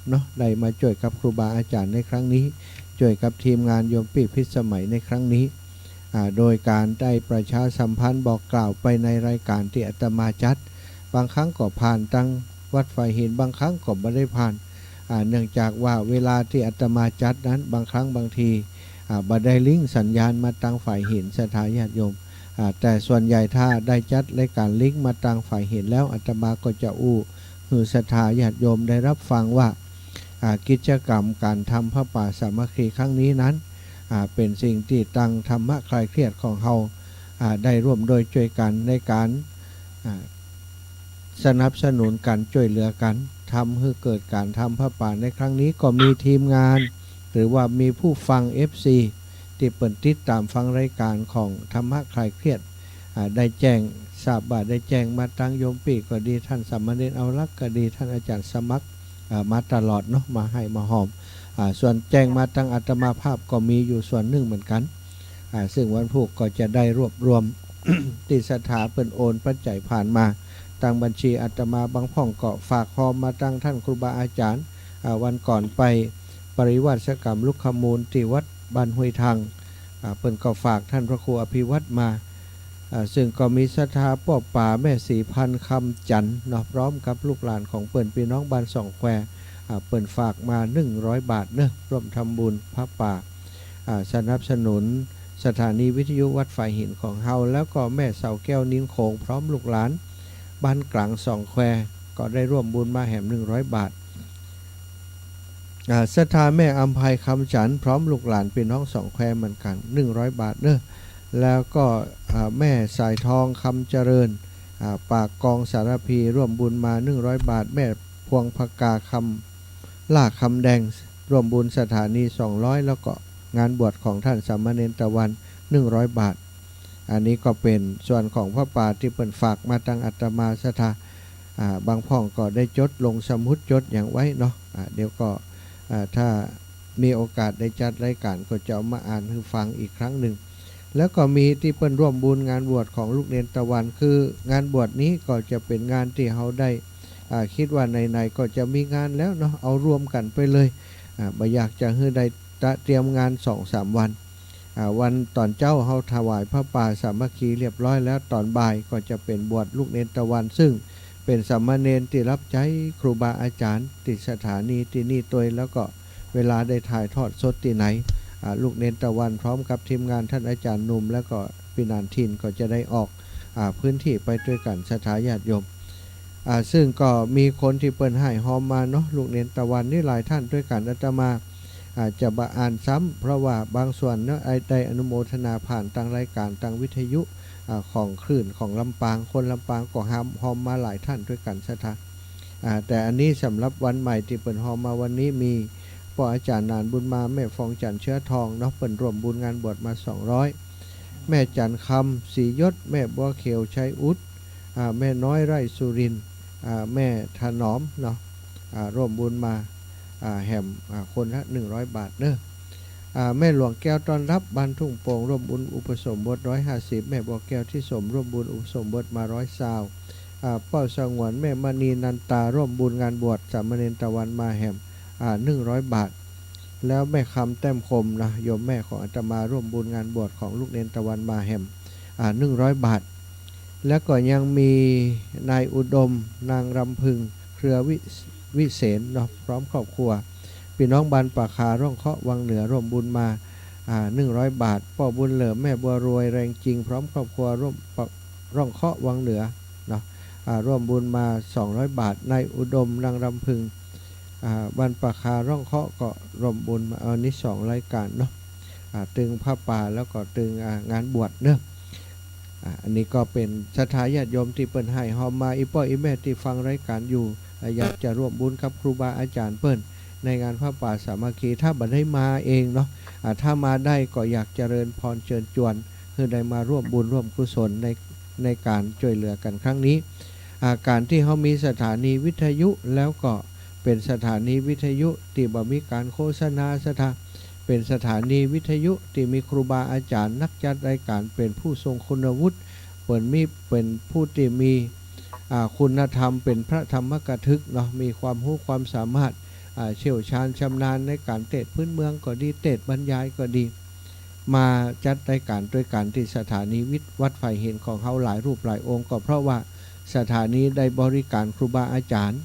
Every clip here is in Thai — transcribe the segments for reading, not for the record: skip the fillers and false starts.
เนาะได้มาช่วยกับครูบาอาจารย์ในครั้งนี้ช่วยกับทีมงานโยมปีพิสมัยในครั้งนี้โดยการได้ประชาสัมพันธ์บอกกล่าวไปในรายการที่อาตมาจัดบางครั้งก็ผ่านตั้งวัดไฟหินบางครั้งก็ไม่ได้ผ่านเนื่องจากว่าเวลาที่อาตมาจัดนั้นบางครั้งบางทีบัได้ลิงก์สัญญาณมาตั้งฝ่ายหินสถานญาติโยมแต่ส่วนใหญ่ถ้าได้จัดรายการลิงก์มาตั้งฝ่ายหินแล้วอาตมาก็จะคือศรัทธาญาติโยมได้รับฟังว่ากิจกรรมการทำพระป่าสามัคคีครั้งนี้นั้นเป็นสิ่งที่ตั้งธรรมะคลายเครียดของเราได้ร่วมโดยช่วยกันในการสนับสนุนกันช่วยเหลือกันทำให้เกิดการทำพระป่าในครั้งนี้ก็มีทีมงานหรือว่ามีผู้ฟัง FC ที่เปิดติดตามฟังรายการของธรรมะคลายเครียดได้แจ้งทราบว่าได้แจ้งมาตั้งโยมปีก็ดีท่านสามเณรเอาลักก็ดีท่านอาจารย์สมัครมาตลอดเนาะมาให้มาหอมส่วนแจ้งมาตั้งอาตมาภาพก็มีอยู่ส่วนหนึ่งเหมือนกันซึ่งวันพุธก็จะได้รวบรวม ติสถาเปิ่นโอนปัจจัยผ่านมาตั้งบัญชีอาตมาบางพ่องก็ฝากหอมมาตั้งท่านครูบาอาจารย์วันก่อนไปปริวาสกรรมลุกขมูลที่วัดบ้านห้วยทางเปิ่นก็ฝากท่านพระครูอภิวัตรมาซึ่งก็มีศรัทธาป้อป่าแม่สีพันคำจันทร์เนาะพร้อมกับลูกหลานของเปิ่นพี่น้องบ้านสองแควเปิ่นฝากมา100 บาทเนอะร่วมทำบุญพระป่าสนับสนุนสถานีวิทยุวัดฝ่ายหินของเฮาแล้วก็แม่เสาแก้วนิ้นโขงพร้อมลูกหลานบ้านกลางสองแควก็ได้ร่วมบุญมาแหม100 บาทศรัทธาแม่อัมภัยคำจันทร์พร้อมลูกหลานพี่น้องสองแควเหมือนกัน100 บาทเนอะแล้วก็แม่สายทองคำเจริญปากกองสารพีร่วมบุญมา100 บาทแม่พวงพกาคำล่าคำแดงร่วมบุญสถานี200แล้วก็งานบวชของท่านสามเณรตะวัน100 บาทอันนี้ก็เป็นส่วนของพระป่าที่เปิ่นฝากมาตั้งอาตมาศรัทธาบางพ่องก็ได้จดลงสมุดจดอย่างไว้เนาะเดี๋ยวก็ถ้ามีโอกาสได้จัดรายการก็จะเอามาอ่านให้ฟังอีกครั้งหนึ่งแล้วก็มีที่เปิ้นร่วมบุญงานบวชของลูกเนนตะวันคืองานบวชนี้ก็จะเป็นงานที่เขาได้คิดว่าในก็จะมีงานแล้วเนาะเอารวมกันไปเลยบ่อยากจะให้ได้เตรียมงาน 2-3 วันวันตอนเจ้าเขาถวายพระป่าสามัคคีเรียบร้อยแล้วตอนบ่ายก็จะเป็นบวชลูกเนนตะวันซึ่งเป็นสามเณรที่รับใช้ครูบาอาจารย์ติดสถานีที่นี่ตัวแล้วก็เวลาได้ถ่ายทอดสดที่ไหนลูกเนนตะวันพร้อมกับทีมงานท่านอาจารย์นุ่มแล้วก็พี่นานทินก็จะได้ออกพื้นที่ไปด้วยกันสถาญาติโยมซึ่งก็มีคนที่เปิ้นให้หอมมาเนาะลูกเนนตะวันนี่หลายท่านด้วยกันอาตมาจะมาอ่านซ้ำเพราะว่าบางส่วนเนาะได้อนุโมทนาผ่านทางรายการทางวิทยุของคลื่นของลำปางคนลำปางก็หอมมาหลายท่านด้วยกันสถาแต่อันนี้สำหรับวันใหม่ที่เปิ้นหอมมาวันนี้มีพ่ออาจารย์นานบุญมาแม่ฟองจันเชื้อทองเนาะเปิ่นร่วมบุญงานบวชมา200แม่จันคำศรียศแม่บัวเขียวชัยอุดแม่น้อยไร่สุรินทร์แม่ถนอมเนาะร่วมบุญมาแหมคนละ100 บาทเนอะแม่หลวงแก้วต้อนรับบ้านทุ่งโป่งร่วมบุญอุปสมบท150แม่บัวแก้วที่สมร่วมบุญอุปสมบทมา120ป้าสงวนแม่มณีนันตาร่วมบุญงานบวชสามเณรตะวันมาแหม100 บาทแล้วแม่คำแต้มคมนะโยมแม่ของอาตมาร่วมบุญงานบวชของลูกเนนตะวันมาแหม100 บาทแล้วก็ยังมีนายอุดมนางรำพึงเครือวิเศษเนาะพร้อมครอบครัวพี่น้องบ้านป่าคาร่องเคาะวังเหนือร่วมบุญมา100 บาทพ่อบุญเหลิมแม่บัวรวยแรงจริงพร้อมครอบครัวร่วมร่องเคาะวังเหนือเนาะร่วมบุญมา200 บาทนายอุดมนางรำพึงบ้านป่าคาร่องเคาะก็ร่วมบุญมาอันนี้2 รายการเนาะตึงผ้าป่าแล้วก็ตึงงานบวชเนอะอันนี้ก็เป็นศรัทธาญาติโยมที่เปิ้นให้หอมมาอีป้ออีแม่ที่ฟังรายการอยู่อยากจะร่วมบุญกับครูบาอาจารย์เปิ้นในงานพระป่าสามัคคีถ้าบัดได้มาเองเนาะถ้ามาได้ก็อยากเจริญพรเชิญชวนคือได้มาร่วมบุญร่วมกุศลในการช่วยเหลือกันครั้งนี้การที่เขามีสถานีวิทยุแล้วก็เป็นสถานีวิทยุที่บ่มีการโฆษณาเป็นสถานีวิทยุที่มีครูบาอาจารย์นักจัดรายการเป็นผู้ทรงคุณวุฒิเป็นผู้ที่มีคุณธรรมเป็นพระธรรมกถึกเนาะมีความรู้ความสามารถ เชี่ยวชาญชำนาญในการเทศพื้นเมืองก็ดีเทศบรรยายก็ดีมาจัดรายการด้วยการที่สถานีวิทย์วัดไฟเห็นของเขาหลายรูปหลายองค์ก็เพราะว่าสถานีได้บริการครูบาอาจารย์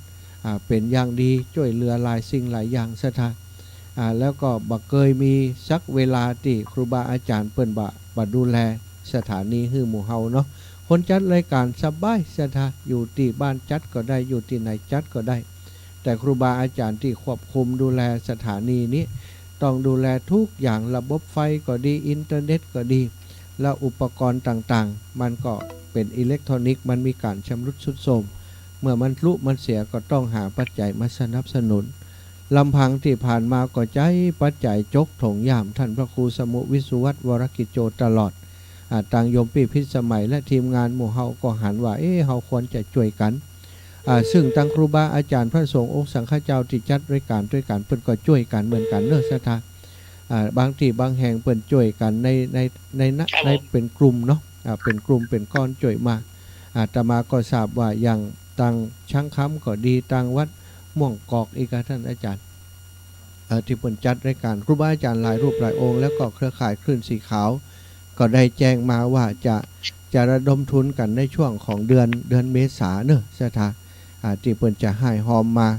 เป็นอย่างดีช่วยเหลือหลายสิ่งหลายอย่างสถานแล้วก็บักเคยมีสักเวลาที่ครูบาอาจารย์เปิ้นบดูแลสถานีฮือหมู่เฮาเนาะคนจัดรายการสบายสถานอยู่ที่บ้านจัดก็ได้อยู่ที่ไหนจัดก็ได้แต่ครูบาอาจารย์ที่ควบคุมดูแลสถานีนี้ต้องดูแลทุกอย่างระบบไฟก็ดีอินเทอร์เน็ตก็ดีแล้วอุปกรณ์ต่างๆมันก็เป็นอิเล็กทรอนิกส์มันมีการชำรุดทรุดโทรมเมื่อมันลุมันเสียก็ต้องหาปัจจัยมาสนับสนุนลำพังที่ผ่านมาก็ใจปัจจัยจกถงยามท่านพระครูสมุวิสุวัตวรกิจโจตลอดต่างโยมปีพิสมัยและทีมงานหมู่เฮาก็หันว่าเฮาควรจะช่วยกันซึ่งตั้งครูบาอาจารย์พระสงฆ์องค์สังฆเจ้าที่จัดรายการด้วยกันเพิ่นก็ช่วยกันเหมือนกันเนอะสถานบางที่บางแห่งเพิ่นช่วยกันในเป็นกลุ่มเนาะเป็นกลุ่มเป็นก้อนช่วยมาอาตมาก็ทราบว่าอย่างตังช่างค้ำก็ดีตังวัดม่วงกอกอีกท่านอาจารย์ที่เพิ่นจัดรายการครูบาอาจารย์หลายรูปหลายองค์แล้วก็เครือข่ายคลื่นสีขาวก็ได้แจ้งมาว่าจะระดมทุนกันในช่วงของเดือนเมษาเนอะสถานที่เพิ่นจะให้หอมมา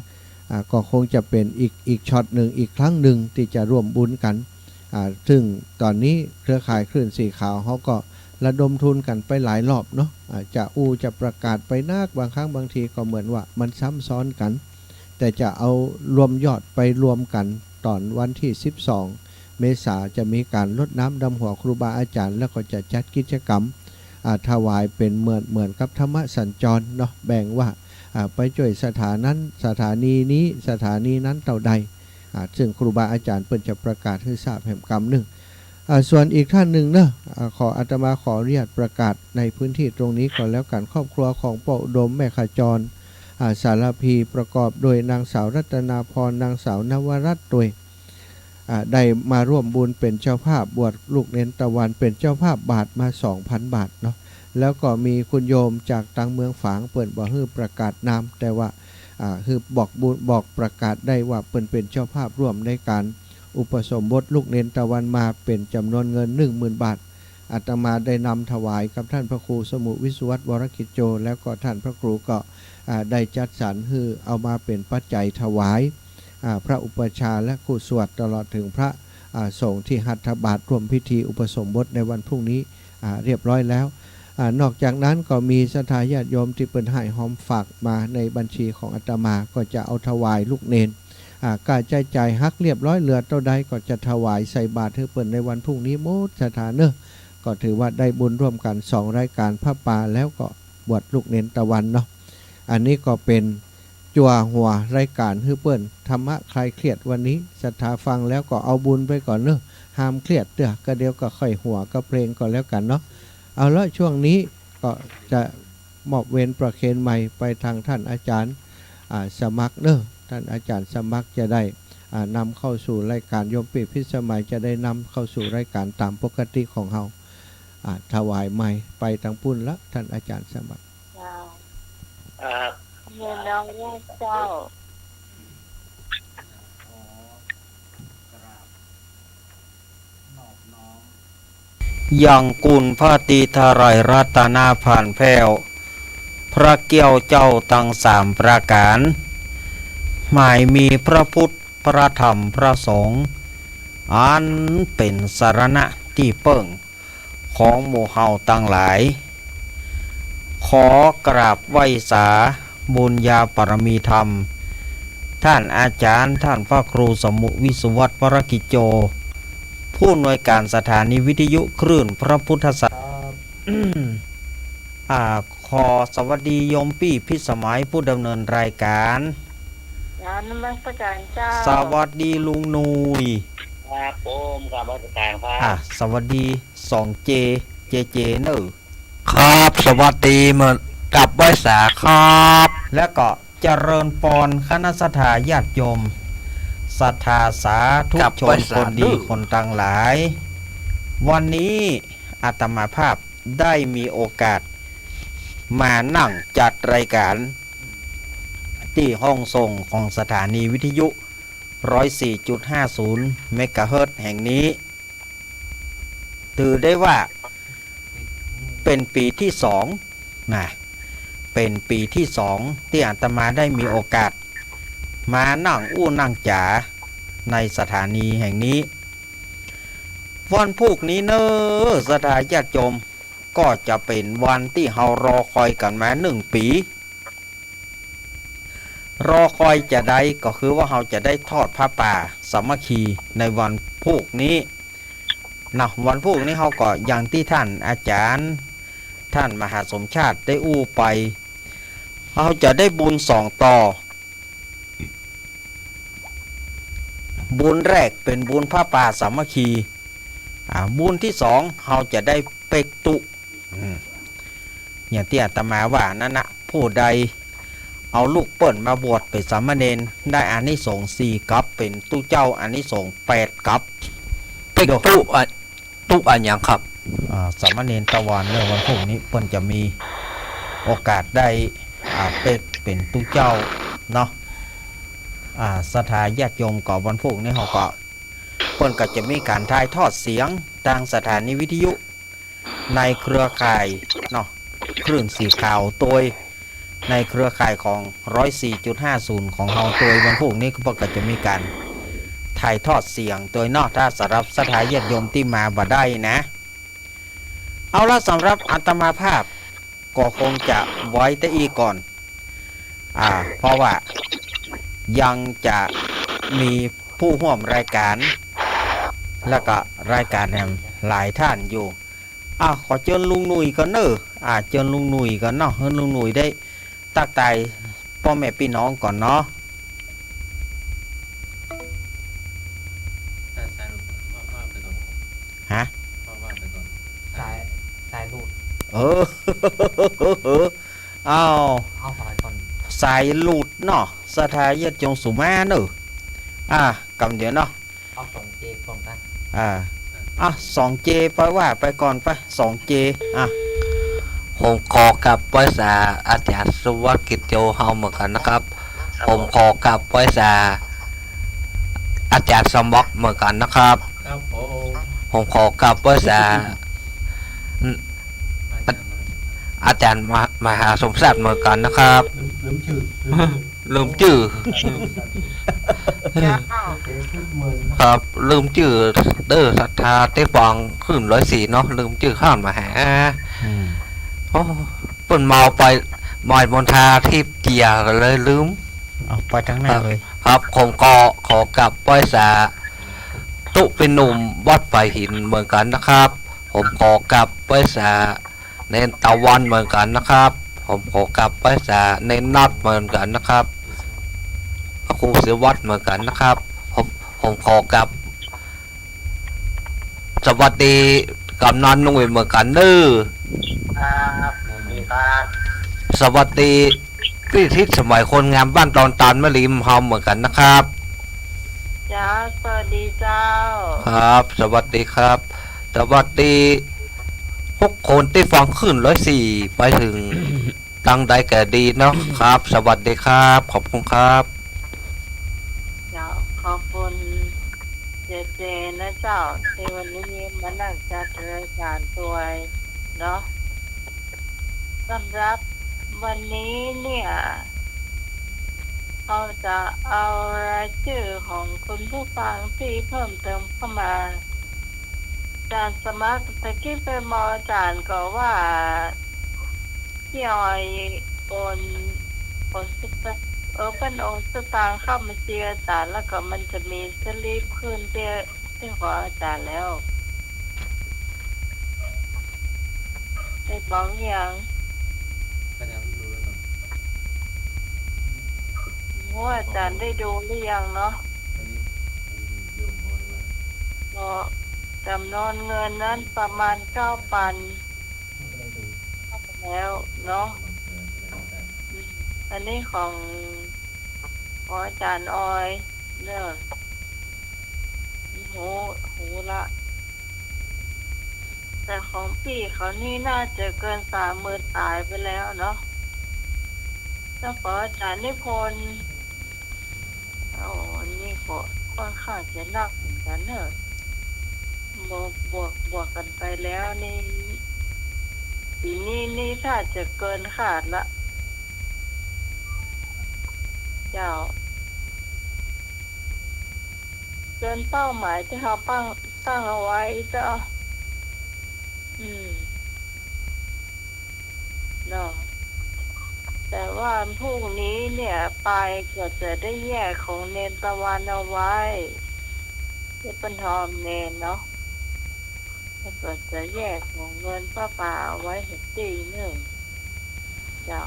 ก็คงจะเป็นอีกช็อตหนึ่งอีกครั้งหนึ่งที่จะร่วมบุญกันซึ่งตอนนี้เครือข่ายคลื่นสีขาวเขาก็ระดมทุนกันไปหลายรอบเนาะจะประกาศไปนักบางครั้งบางทีก็เหมือนว่ามันซ้ำซ้อนกันแต่จะเอารวมยอดไปรวมกันตอนวันที่12เมษาจะมีการรดน้ำดำหัวครูบาอาจารย์แล้วก็จะจัดกิจกรรมถวายเป็นเหมือนกับธรรมสัญจรเนาะแบ่งว่าไปช่วยสถานีนี้สถานีนั้นเท่าใดซึ่งครูบาอาจารย์เปิ่นจะประกาศให้ทราบแห่งกรรมหนึ่งส่วนอีกท่านหนึ่งเนาะอาตมาขออนุญาตประกาศในพื้นที่ตรงนี้ก่อนแล้วกันครอบครัวของป้าอุดมแม่ขจรสารพีประกอบโดยนางสาวรัตนาพรนางสาวนวรัตน์โดยได้มาร่วมบุญเป็นเจ้าภาพบวชลูกเนนตะวันเป็นเจ้าภาพบาทมา 2,000 บาทเนาะแล้วก็มีคุณโยมจากต่างเมืองฝางเปิ่นบอกฮือประกาศนามแต่ว่าคือบอกประกาศได้ว่าเปิ่นเป็นเจ้าภาพร่วมในการอุปสมบทลูกเนนตะวันมาเป็นจำนวนเงิน 10,000 บาทอาตมาได้นำถวายกับท่านพระครูสมุวิสุวัตวรกิจโจแล้วก็ท่านพระครูก็ได้จัดสรรฮือเอามาเป็นปัจจัยถวายพระอุปชาและครูสวดตลอดถึงพระสงฆ์ที่หัตถบาตรร่วมพิธีอุปสมบทในวันพรุ่งนี้เรียบร้อยแล้วนอกจากนั้นก็มีศรัทธาญาติโยมที่เปิ่นให้หอมฝากมาในบัญชีของอาตมาก็จะเอาถวายลูกเนนการจ่ายฮักเรียบร้อยเหลือเท่าใดก็จะถวายใส่บาตรให้เปิ่นในวันพรุ่งนี้หมดสถานเนอะก็ถือว่าได้บุญร่วมกัน2รายการพระป่าแล้วก็บวชลูกเนนตะวันเนาะอันนี้ก็เป็นจั่วหัวรายการฮือเปิ้นธรรมะคลายเครียดวันนี้ศรัทธาฟังแล้วก็เอาบุญไปก่อนเนอะห้ามเครียดเด้อก็เดี๋ยวก็ค่อยหัวก็เพลงก่อนแล้วกันเนาะเอาละช่วงนี้ก็จะมอบเวรประเคนใหม่ไปทางท่านอาจารย์สมัครเนอะท่านอาจารย์สมัครจะได้นำเข้าสู่รายการโยมปีพิสมัยจะได้นำเข้าสู่รายการตามปกติของเราถวายใหม่ไปทางปุ่นละท่านอาจารย์สมัครเรียนน้องเจ้ายังกุลพระตีทารายรัตนาผ่านแผ้วพระเกี้ยวเจ้าตั้ง3ประการหมายมีพระพุทธพระธรรมพระสงฆ์อันเป็นสรณะที่เปิ่งของหมู่เฮาตั้งหลายขอกราบไหว้สาบุญญาปรมีธรรมท่านอาจารย์ท่านพระครูสมุวิสุวัตวรกิจโจผู้อำนวยการสถานีวิทยุคลื่นพระพุทธศาสนาขอสวัสดีโยมปี้พิสมัยผู้ดำเนินรายการนมัสการเจ้าสวัสดีลุงนุยครับผมกับราชการครับสวัสดี2J เจเนอครับสวัสดีเหมือนกับไว้สาครับและก็เจริญปอนคณะสัทธาญาติโยมศรัทธาสาธุชนคนดีคนต่างหลายวันนี้อาตมาภาพได้มีโอกาสมานั่งจัดรายการที่ห้องส่งของสถานีวิทยุ 104.50 เมกะเฮิรตซ์แห่งนี้ถือได้ว่าเป็นปีที่สองนะเป็นปีที่สองที่อาตมาได้มีโอกาสมานั่งอู้นั่งจ๋าในสถานีแห่งนี้วันพุกนี้เนอะสถานญาติโยมก็จะเป็นวันที่เรารอคอยกันมา1 ปีรอคอยจะได้ก็คือว่าเราจะได้ทอดผ้าป่าสามัคคีในวันพุกนี้นะวันพุกนี้เราก็อย่างที่ท่านอาจารย์ท่านมหาสมชาติได้อู้ไปเราจะได้บุญ2 ต่อบุญแรกเป็นบุญผ้าป่าสามัคคีบุญที่2เราจะได้เป็กตุอย่างที่อาตมาว่านั่นนะผู้ใดเอาลูกเปิ้นมาบวชเป็นสามเณรได้อานิสงส์4 กัปเป็นตู้เจ้าอานิสงส์8 กัป เป็กตุอันอย่างครับ สามเณรตะวันในวันพรุ่งนี้เปิ้นจะมีโอกาสได้เป็กเป็นตู้เจ้าเนาะสถานญาติโยมก่อวันพรุ่งนี้เขาก็เปิ้นก็จะมีการถ่ายทอดเสียงทางสถานีวิทยุในเครือข่ายเนาะคลื่นสีขาวตัวในเครือข่ายของ 104.50 ของเฮาตัววันพรุ่งนี้ก็จะมีการถ่ายทอดเสียงตัวนอกถ้าสำหรับสถานญาติโยมที่มาบ่ได้นะเอาละสำหรับอาตมาภาพก็คงจะไว้แต่อีก่อนเพราะว่ายังจะมีผู้ร่วมรายการแล้วก็รายการหลายท่านอยู่ขอเชิญลุงหนุ่ยก่อนเนอะเชิญลุงหนุ่ยก่อนเนาะให้ลุงหนุ่ยได้ตักไตพ่อแม่พี่น้องก่อนเนาะฮะสายรูด เอาสายก่อน สายหลุดเนาะสถานญาติโยมสุมาเนอะกำเดี๋ยวเนาะเอา2 เจก่อนนะ2 เจไปว่าไปก่อนไป2 เจผมขอกับไว้สาอาจารย์สุวัสดิ์กิจโยเฮาเหมือนกันนะครับผมขอกับไว้สาอาจารย์สมบัติเหมือนกันนะครับผมขอกับไว้สาอาจารย์มหาสมศักดิ์เหมือนกันนะครับลืมชื่อครับลืมชื่อเด้อศรัทธาเต้ฟังขึ้น104เนาะลืมชื่อข้ามมาหาโอ้เปิ้นเมาไปมอยมนทาทิพย์เจียก็เลยลืมไปทั้งหน้าเลยครับผมก็ขอกลับป้อยสาตุเป็นหนุ่มวัดไฟหินเหมือนกันนะครับผมขอกลับป้อยสาเนนตะวันเหมือนกันนะครับผมขอกลับป้อยสาเนนนัดเหมือนกันนะครับครูเสวัสดิ์เหมือนกันนะครับผมขอกลับสวัสดีกำนันหนุ่ยเหมือนกันเด้อสวัสดีพี่ทิศสมัยคนงามบ้านตอนตาลมะลิมเฮาเหมือนกันนะครับจ้าสวัสดีเจ้าครับสวัสดีครับสวัสดี6 คนที่ฟังขึ้น104ไปถึงตั้งใดแก่ดีเนาะครับสวัสดีครับขอบคุณครับเจ้าขอบคุณเจนะเจ้าที่วันนี้มานั่งจัดรายการตัวเนาะสำหรับวันนี้เนี่ยเราจะเอารายชื่อของคุณผู้ฟังที่เพิ่มเติมเข้ามาอาจารย์สมัครตะกี้ไปมออาจารย์ก็ว่าพี่ออยโอนเป็นโอนสตางค์เข้ามาเชียร์อาจารย์แล้วก็มันจะมีสลิปขึ้นที่ขออาจารย์แล้วได้บอกยังว่าอาจารย์ได้ดูหรือยังเนาะจำนวนเงินนั้นประมาณ 9,000 แล้วเนาะอันนี้ของอาจารย์ออยเด้อหูละแต่ของพี่เขานี่น่าจะเกิน 30,000 ตายไปแล้วเนาะแล้วขออาจารย์นิพนธ์นี่ขอ างจะนักเหมือนกันเนอะบวกกันไปแล้วนี่ปีนี้นี่ถ้าจะเกินขาดละเจ้าเกินเป้าหมายที่เขาตั้งเอาไว้เจ้าเนาะแต่ว่าพรุ่งนี้เนี่ยไปก็จะได้แยกของเนนตะวันเอาไว้ที่เป็นทอมเนนเนาะแล้วก็จะแยกของเงินป้าป่าเอาไว้หัวตีหนึ่งเจ้า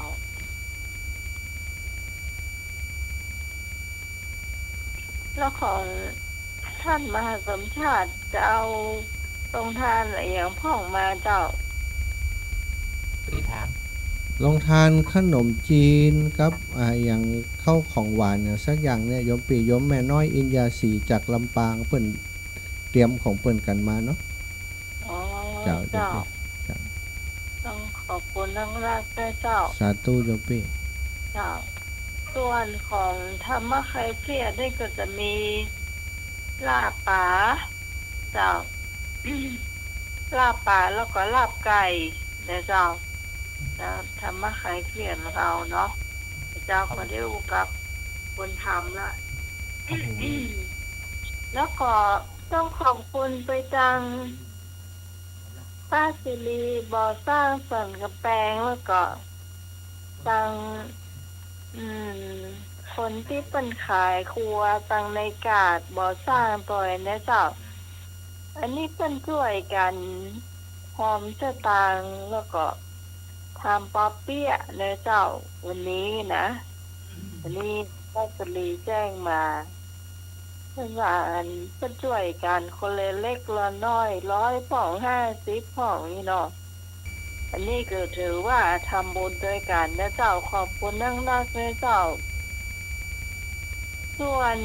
แล้วของท่านมหาสมชาติจะเอาตรงทานอะไรอย่างพ่องมาเจ้า ปีทาง ลงทานขนมจีนกับอย่างข้าวของหวานเนี่ยสักอย่างเนี่ยโยมปีโยมแม่น้อยอินยาสีจากลำปางเปิ้นเตรียมของเปิ้นกันมาเนาะ อ๋อ เจ้า เจ้า เจ้า ต้องขอบคุณนักรักด้วยเจ้า สาธุโยมปี เจ้าส่วนของธรรมะไคเพียรนี่ก็จะมีลาบป่าเจ้า ลาบป่าแล้วก็ลาบไก่นะเจ้าแล้วธรรมะไคเพียรเราเนาะเจ้าก็ได้รู้กับคนทำละ แล้วก็ต้องขอบคุณไปจังป้าสิริบ่อสร้างส่วนกระแปงแล้วก็ตังคนที่เป็นขายครัวตังในกาดบ่อสร้างปล่อยนะเจ้าอันนี้เป็นช่วยกันหอมเจ้าตังแล้วก็ทำป๊อปเปี้ยนะเจ้าวันนี้นะวันนี้ป้าสิริแจ้งมาเพื่อนว่าเป็นช่วยกันคนเล็กละน้อย100 ผ่อง50 ผ่องนี่เนาะอันนี้ก็ถือว่าทำบุญด้วยกันนะเจ้าขอบคุณนักนะเจ้าส่วน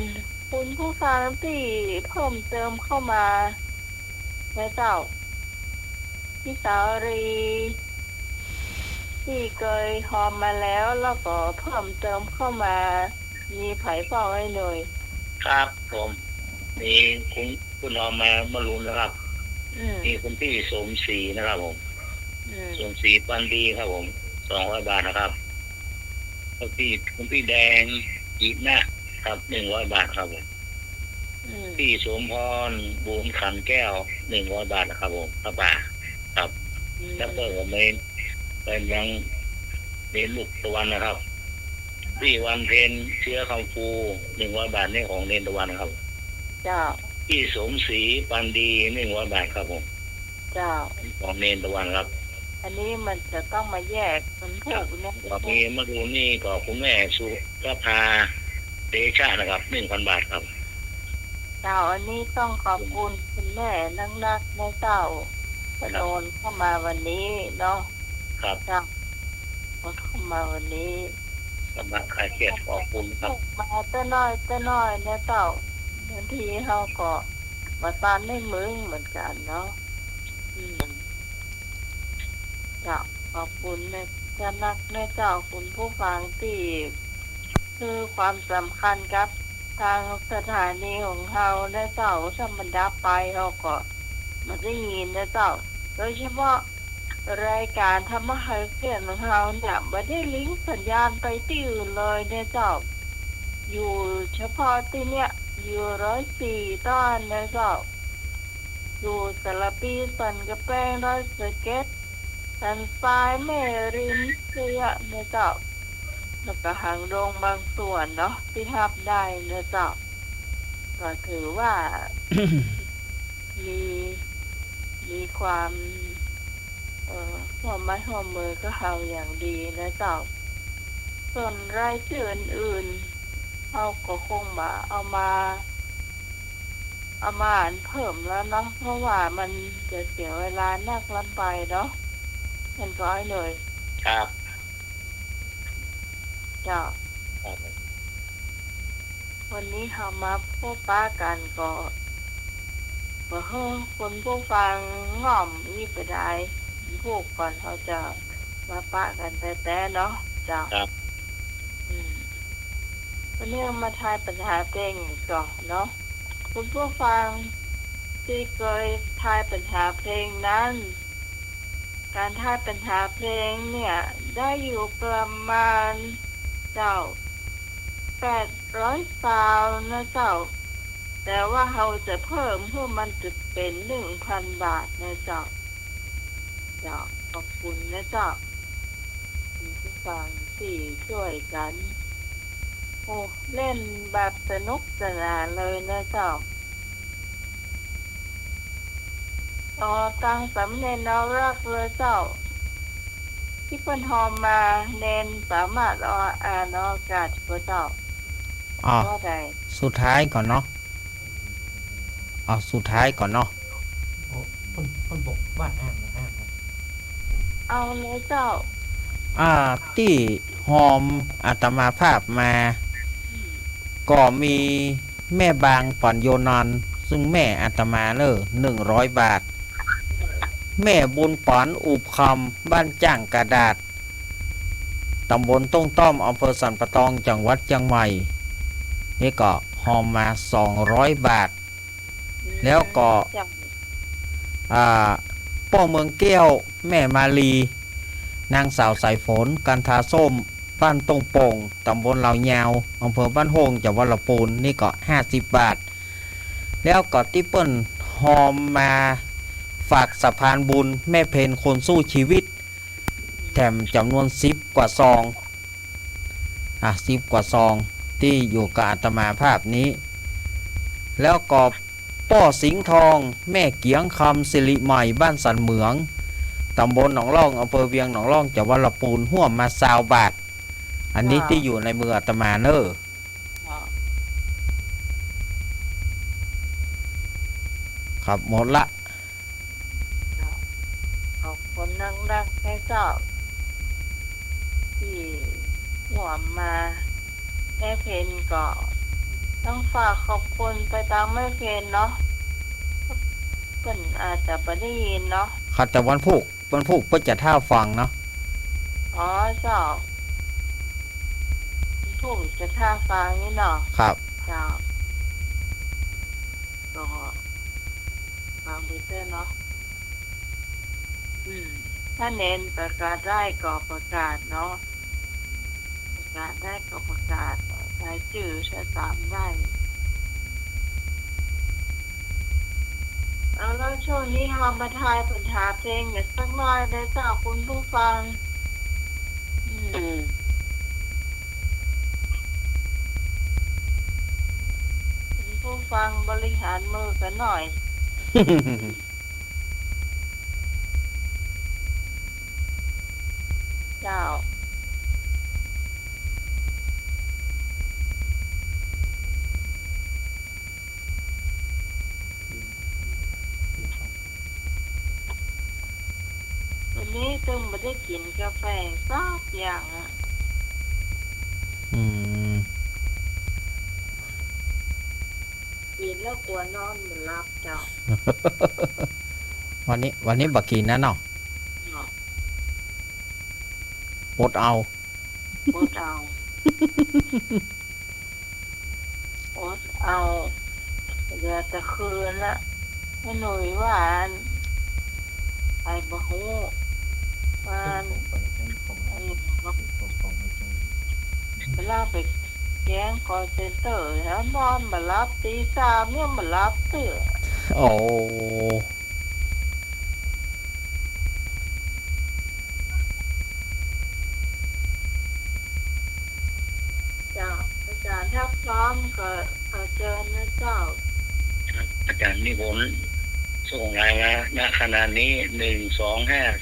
คุณผู้ฟังที่เพิ่มเติมเข้ามานะเจ้าพี่สาวรีที่เคยหอมมาแล้วก็เพิ่มเติมเข้ามามีไผ่ฟองให้หน่อย ครับผมมีคุณออมมารุนนะครับมีคุณพี่สมศรีนะครับผมสมศรีปันดีครับผม200 บาทนะครับแล้วคุณพี่แดงจีบนะครับ100 บาทครับผมพี่สมพรบุญขันแก้ว100 บาทนะครับผมพระป่าครับแล้วก็ผมเป็นยังเรียนลูกตะวันนะครับพี่วันเพ็ญเชื้อคำฟู100 บาทนี่ของเนนตะวันครับเจ้าพี่สมศรีปันดี100 บาทครับผมเจ้าของเนนตะวันครับอันนี้มันจะต้องมาแยกมันพวกเนี่ยมีมาดูนี่ก็คุณแม่สุรภาเดชะนะครับ 1,000 บาทครับเจ้าอันนี้ต้องขอบคุณคุณแม่นักนะเจ้าพโดนเข้ามาวันนี้เนาะครับเจ้าเข้ามาวันนี้สำหรับใครเกียรติขอบคุณครับมาแต่น้อยนะเจ้าบางทีเขาก็มาตานในมือเหมือนกันเนาะเจ้าขอบคุณนะจะนักนะเจ้าคุณผู้ฟังที่คือความสำคัญครับทางสถานีของเขานะเจ้าถ้ามันดับไปเขาก็มาได้ยินนะเจ้าโดยเฉพาะรายการธรรมะไคเพียรของเราเนี่ยไม่ได้ลิงก์สัญญาณไปที่อื่นเลยเนี่ยเจ้าอยู่เฉพาะที่เนี่ยอยู่104 ต้นเนี่ยเจ้าอยู่สารปีสันกระแปง100 สเก็ตสันทรายแม่ริมเสียเนี่ยเจ้าแล้วก็หางดงบางส่วนเนาะที่ทับได้เนี่ยเจ้าก็ถือว่า มีความหัวไม้หัวมือก็เฮาอย่างดีนะเจ้าส่วนรายชื่ออื่นๆเฮาก็คงเอามาอ่านเพิ่มแล้วเนาะเพราะว่ามันจะเสียเวลานักล้ำไปเนาะมันร้อยเลยครับเจ้าวันนี้เฮามาพบป้ากันก็คนผู้ฟังง่อมนี่ไปได้พวกก่อนเขาจะมาปะกันแต่เนาะจ้าครับวันนี้มาทายปัญหาเพลงก่อนเนาะ คุณผู้ฟังที่เคยทายปัญหาเพลงนั้น การทายปัญหาเพลงเนี่ยได้อยู่ประมาณเจ้า800 ซาวนะเจ้าแต่ว่าเราจะเพิ่มเพื่อมันจะเป็น 1,000 บาทนะเจ้าขอบคุณนะเจ้าคุณผู้ฟังที่ช่วยกันโอ้เล่นแบบสนุกสนานเลยนะเจ้าตั้งสำเนียงน่ารักเลยเจ้าที่เพิ่นฮอมมาเน้นสามารถอ่านอากาศก็เจ้า อ๋อ ว่าใด สุดท้ายก่อนเนาะสุดท้ายก่อนเนาะ โอ้คนบกบ้านอ่านนะ เอาเลยเจ้า ที่หอมอาตมาภาพมา ก็มีแม่บางป่อนโยนอนซึ่งแม่อาตมาเนอ100 บาท แม่บุญปอนอุบคำบ้านจ้างกระดาษตำบลต้งต้อมอำเภอสันปะตองจังหวัดเชียงใหม่นี่ก็หอมมา200 บาท แล้วก็ป้อเมืองแก้วแม่มาลีนางสาวสายฝนกันทาส้มบ้านตรงโป่งตำบลเหล่ายาวอำเภอบ้านโฮงจังหวัดลำพูนนี่ก็50 บาท แล้วก็ที่เปิ้นหอมมาฝากสะพานบุญแม่เพนคนสู้ชีวิตแถมจำนวน10 กว่าซอง10 กว่าซองที่อยู่กับอาตมาภาพนี้ แล้วก็ป้อสิงห์ทองแม่เกียงคำสิริใหม่บ้านสันเหมืองตำบลหนองล่องอำเภอเวียงหนองล่องจังหวัดลำพูนห่วมมา20 บาท อันนี้ที่อยู่ในมืออาตมาเนอครับหมดละ ขอบคุณนักให้เจ้าที่หัวมาแม่เพนก็ต้องฝากขอบคุณไปตามแม่เพนเนาะเพิ่นอาจจะไม่ได้ยินเนาะ ครับแต่วันพุกเพื่อจะท่าฟังเนาะ อ๋อเจ้าผู้จะท่าฟังนี่เนาะ ครับ เจ้าก็ฟังไปเถอะเนาะถ้าเน้นประกาศได้ก็ประกาศเนาะประกาศได้ก็ประกาศใช้ชื่อใช้ตามได้แล้วช่วงนี้เรามาทายปัญหาเพลงกันสักหน่อยได้เจ้าคุณผู้ฟังคุณผู้ฟังบริหารมือกันหน่อย เจ้าวันนี้ตึงไม่ได้กินกาแฟสักอย่างอ่ะ กินแล้วกลัวนอนเหมือนรับเจ้า วันนี้บักกินนะเนาะอดเอา อดเอา อดเอาเดี๋ยวจะคืนละให้หนุ่ยหวานไปบะฮูหวานไอ้เวลาไปแก๊งคอเซ็นเตอร์แล้วนอนมารับตี3เนี่ยมารับเตื่อ โอ้ เจ้าอาจารย์ถ้าพร้อมก็เชิญนะเจ้า อาจารย์นิพนธ์ส่งรายมาณขณะนี้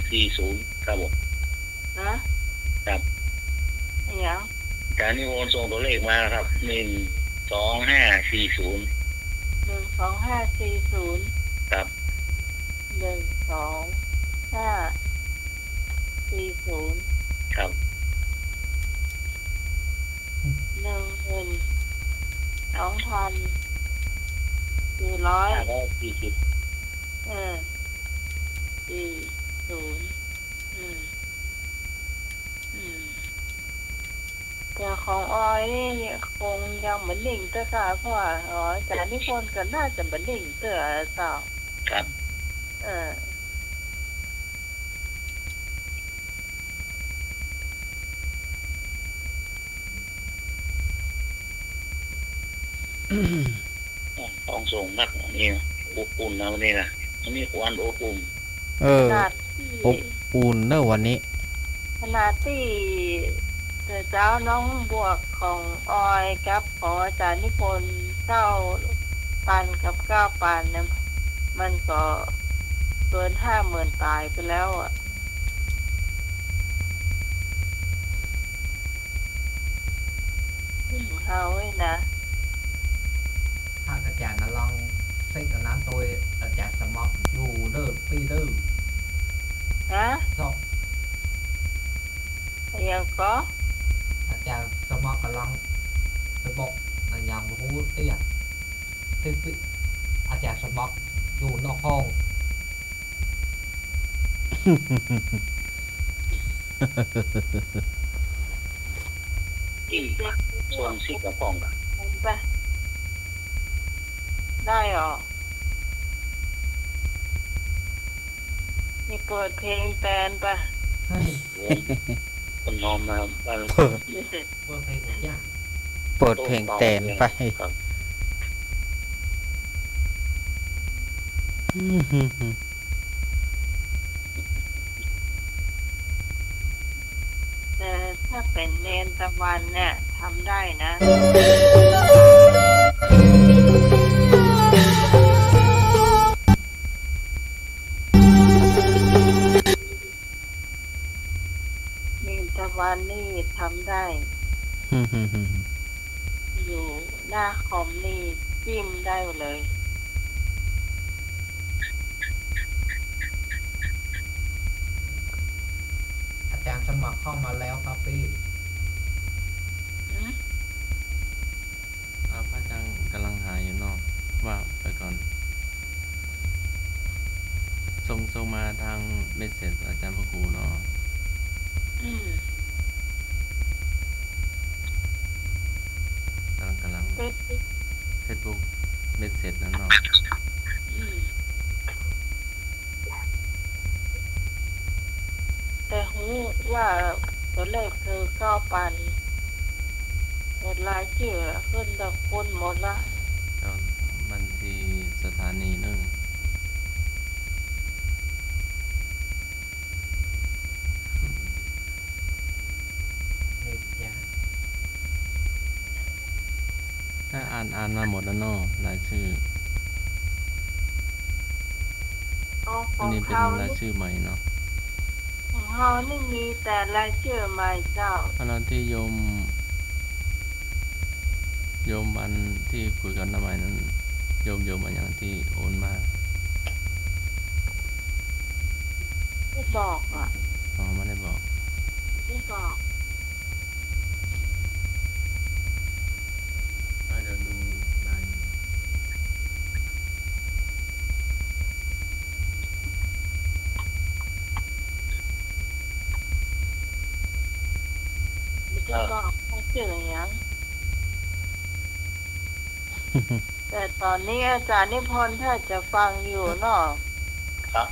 12540ครับผม นะครับ อย่าง อาจารย์นิพนธ์ส่งตัวเลขมาครับ12540 12540ครับ 12540ครับ 12,440 40 แต่ของออยนี่คงยังเหมือนหนิงเตอค่ะเพราะว่าอ๋อแต่นิพนธ์ก็น่าจะเหมือนหนิงเตอเจ้า ครับ เออ ต้องส่งนักนี่นะอบอุ่นนะวันนี้นะวันนี้วันอบอุ่น เอ ข อ นาดที่ อบอุ่นเนอะวันนี้ ขนาดที่เจ้าน้องบวกของออยกับของอาจารย์นิพนธ์9,000กับ9,000เนี่ยมันก็เกิน50,000ตายไปแล้วอ่ะเอาไว้นะ ถ้าอาจารย์ลองเซ็กอันนั้นตัวอาจารย์สมัครอยู่เด้อปีเด้อ ฮะ สอบ ยังก็ อาจารย์สมัครกำลังไปบอกอันยังรู้เตี้ยที่ปีอาจารย์สมัครอยู่นอกห้อง ที่ส่วนซิกกับฟองกัน ไปได้หรอมีเปิดเพลงแตนปะ เฮ้ย คนนอนมาบ้าน เปิดเพลงหมดยาก เปิดเพลงแตนไป ครับ แต่ถ้าเป็นเนนตะวันเนี่ยทำได้นะเนนตะวันนี่ทำได้ อยู่หน้าคอมนี่จิ้มได้เลย อาจารย์สมัครเข้ามาแล้วครับพี่ พระอาจารย์กำลังหาอยู่นอกว่าไปก่อนส่งมาทางเมสเซจอาจารย์พระครูเนาะ อืม กำลัง เฟซบุ๊ก Facebook เมสเซจนั่นเนาะ อืมแต่หูว่าตัวเลขคือ9,000แต่รายชื่อขึ้นแต่คนหมดละ แล้วบัญชีสถานีนึง เด็กยาก ถ้าอ่านมาหมดแล้วเนาะรายชื่อ เอาข อั อน ง นี้เป็น เขา ราย นี่ ชื่อใหม่เนาะ ของเขานี่มีแต่รายชื่อใหม่เจ้า เพราะเราที่โยมอันที่คุยกันทำไมนั้นโยมอันอย่างที่โอนมา ไม่บอกอ่ะ อ๋อไม่ได้บอก ไม่บอก เดี๋ยวดูราย ไม่ได้บอกไม่เจออย่าง แต่ตอนนี้อาจารย์นิพนธ์ถ้าจะฟังอยู่เนาะ ครับ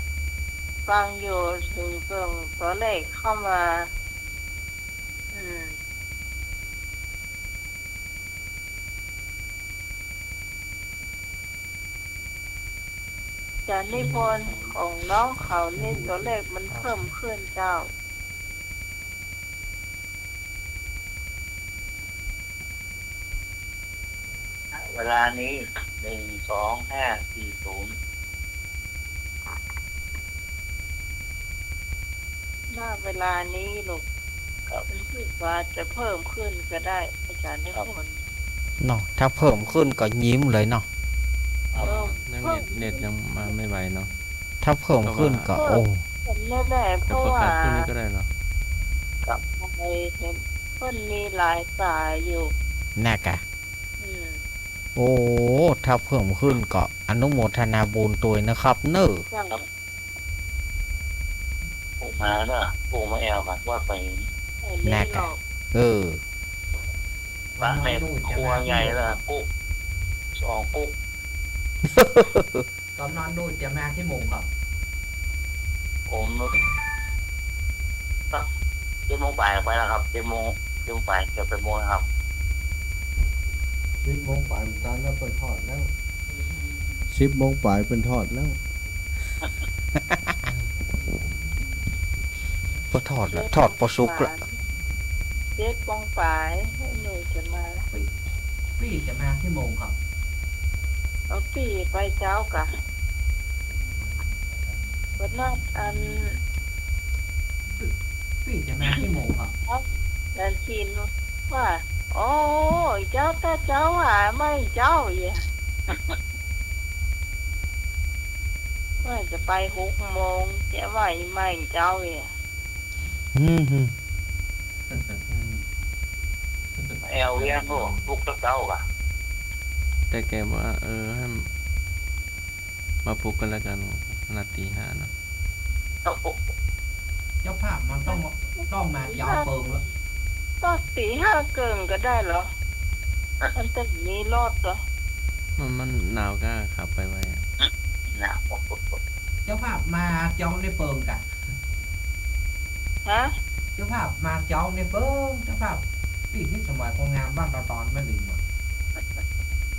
ฟังอยู่ถึงส่งตัวเลขเข้ามา อืมอาจารย์นิพนธ์ของน้องเขานี่ตัวเลขมันเพิ่มขึ้นเจ้า เวลานี้12540 หน้าเวลานี้ลูก ครับ มันคิดว่าจะเพิ่มขึ้นก็ได้อาจารย์นิพนธ์ เนาะถ้าเพิ่มขึ้นก็ยิ้มเลยเนาะ ครับ ยังเน็ตยังมาไม่ไหวเนาะ ถ้าเพิ่มขึ้นก็โอ้ ผมแน่ๆเพ เดี๋ยว ราะ ประ ว่าก าศพรุ่งนี้ก็ได้เนาะ ในเห็นเพิ่นมีหลายสายอยู่ แน่กะ อืม โอ้ถ้าเพิ่มขึ้นก็อนุโมทนาบุญตัวนะครับ เนอะ จัง ผมมาเนาะผมมาแอลกันว่าไป ไอ้นี่หรอก เออ ปลาในครัวใหญ่ละกุ๊ก2 กุ๊ก กำนันนู่นจะมาที่โมงครับ ผมสัก7 โมงบ่ายไปแล้วครับ7 โมงบ่ายเกือบ8 โมงครับ 10 โมงปลายเหมือนกันแล้วเป็นทอดแล้ว10 โมงปลายเป็นทอดแล้ว พอทอดละทอดพอสุกละ 7 โมงปลายให้หนูจะมาแล้ว พี่จะมาที่โมงครับ เอาปีไปเจ้ากะวันนั้นอัน พี่จะมาที่โมงครับ นันชินว่าโอ้ยเจ้าแต่เจ้าไม่เจ้าอย่า ว่าจะไป6 โมงจะไหวไม่เจ้าอย่า อืม แอลเวียนพวกลูกเต้ากะ แต่แกบอกว่าให้มาปลุกกันแล้วกันนาที5นะ เจ้าภาพมันต้องมายาวเปิงแล้ว ก็4-5 เกินก็ได้เหรอมันจะมีรถเหรอ มันหนาวก็ขับไปไว้อะ หนาว เจ้าภาพมาจองในเปิงกัน ฮะ เจ้าภาพมาจองในเปิงเจ้าภาพพี่ที่สมัยของงานบ้านตอนไม่ลืมอ่ะ